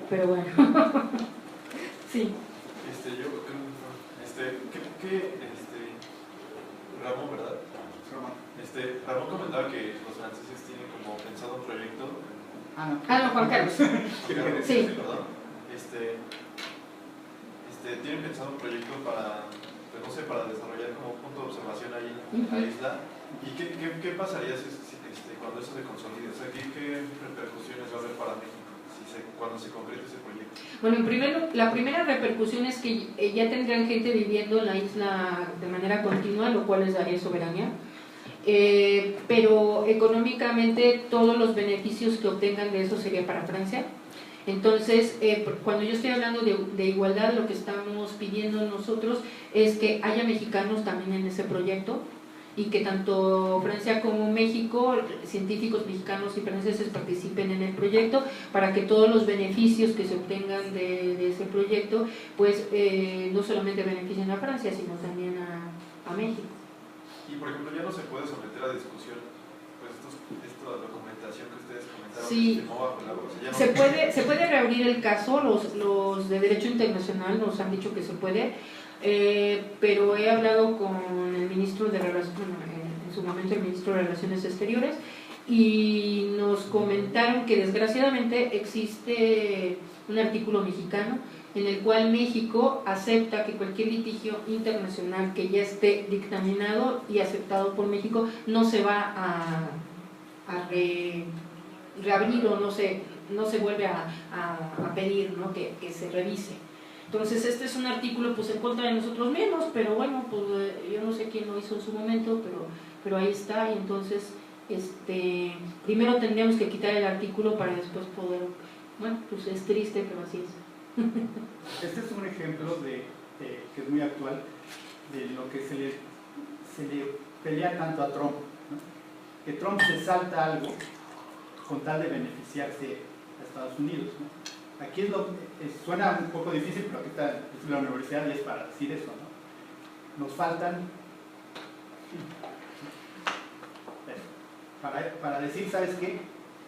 pero bueno. Sí. Ramón, ¿verdad? Ramón comentaba que los franceses tienen como pensado un proyecto. No, Juan Carlos. Sí. Perdón. Tienen pensado un proyecto para, pues no sé, para desarrollar como punto de observación ahí en la isla. ¿Y qué pasaría cuando eso se consolide? O sea, ¿qué repercusiones va a haber para México cuando se concrete ese proyecto? Bueno, la primera repercusión es que ya tendrán gente viviendo en la isla de manera continua, lo cual les daría soberanía. Pero económicamente todos los beneficios que obtengan de eso sería para Francia. Entonces, cuando yo estoy hablando de igualdad, lo que estamos pidiendo nosotros es que haya mexicanos también en ese proyecto y que tanto Francia como México, científicos mexicanos y franceses participen en el proyecto para que todos los beneficios que se obtengan de ese proyecto pues no solamente beneficien a Francia, sino también a México. Y por ejemplo, ya no se puede someter a discusión pues esta documentación que ustedes comentaron, sí, que se bajo el agua. O sea, ya se puede reabrir el caso, los de Derecho Internacional nos han dicho que se puede, pero he hablado con el ministro de Relaciones, en su momento el ministro de Relaciones Exteriores, y nos comentaron que desgraciadamente existe un artículo mexicano en el cual México acepta que cualquier litigio internacional que ya esté dictaminado y aceptado por México no se va a reabrir o no se vuelve a pedir, ¿no? que se revise. Entonces este es un artículo pues en contra de nosotros mismos, pero bueno, pues yo no sé sé quién lo hizo en su momento, pero ahí está. Y entonces, primero tendríamos que quitar el artículo para después poder, bueno, pues es triste, pero así es. Este es un ejemplo que es muy actual de lo que se le pelea tanto a Trump, ¿no? Que Trump se salta algo con tal de beneficiarse a Estados Unidos, ¿no? Aquí suena un poco difícil, pero aquí está la universidad y es para decir eso, ¿no? Nos faltan para decir, ¿sabes qué?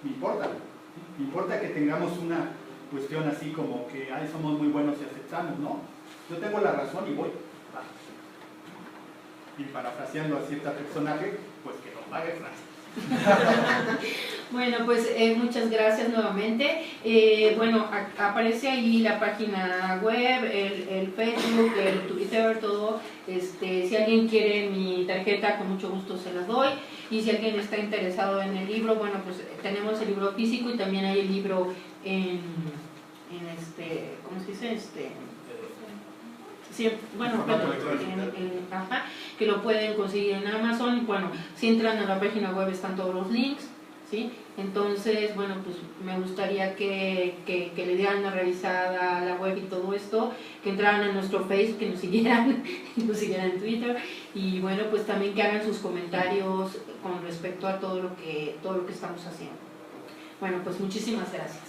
Me importa que tengamos una cuestión así como que ay, somos muy buenos y aceptamos, ¿no? Yo tengo la razón y voy. Y parafraseando a cierto personaje, pues que nos pague Francia. Bueno, pues muchas gracias nuevamente. Bueno, aparece ahí la página web, el Facebook, el Twitter, todo. Si alguien quiere mi tarjeta, con mucho gusto se la doy. Y si alguien está interesado en el libro, bueno, pues tenemos el libro físico y también hay el libro ¿cómo se dice? Sí, bueno, que lo pueden conseguir en Amazon. Bueno, si entran a la página web están todos los links, ¿sí? Entonces, bueno, pues me gustaría que le dieran una revisada a la web y todo esto, que entraran a nuestro Facebook, que nos siguieran en Twitter, y bueno, pues también que hagan sus comentarios con respecto a todo lo que estamos haciendo. Bueno, pues muchísimas gracias.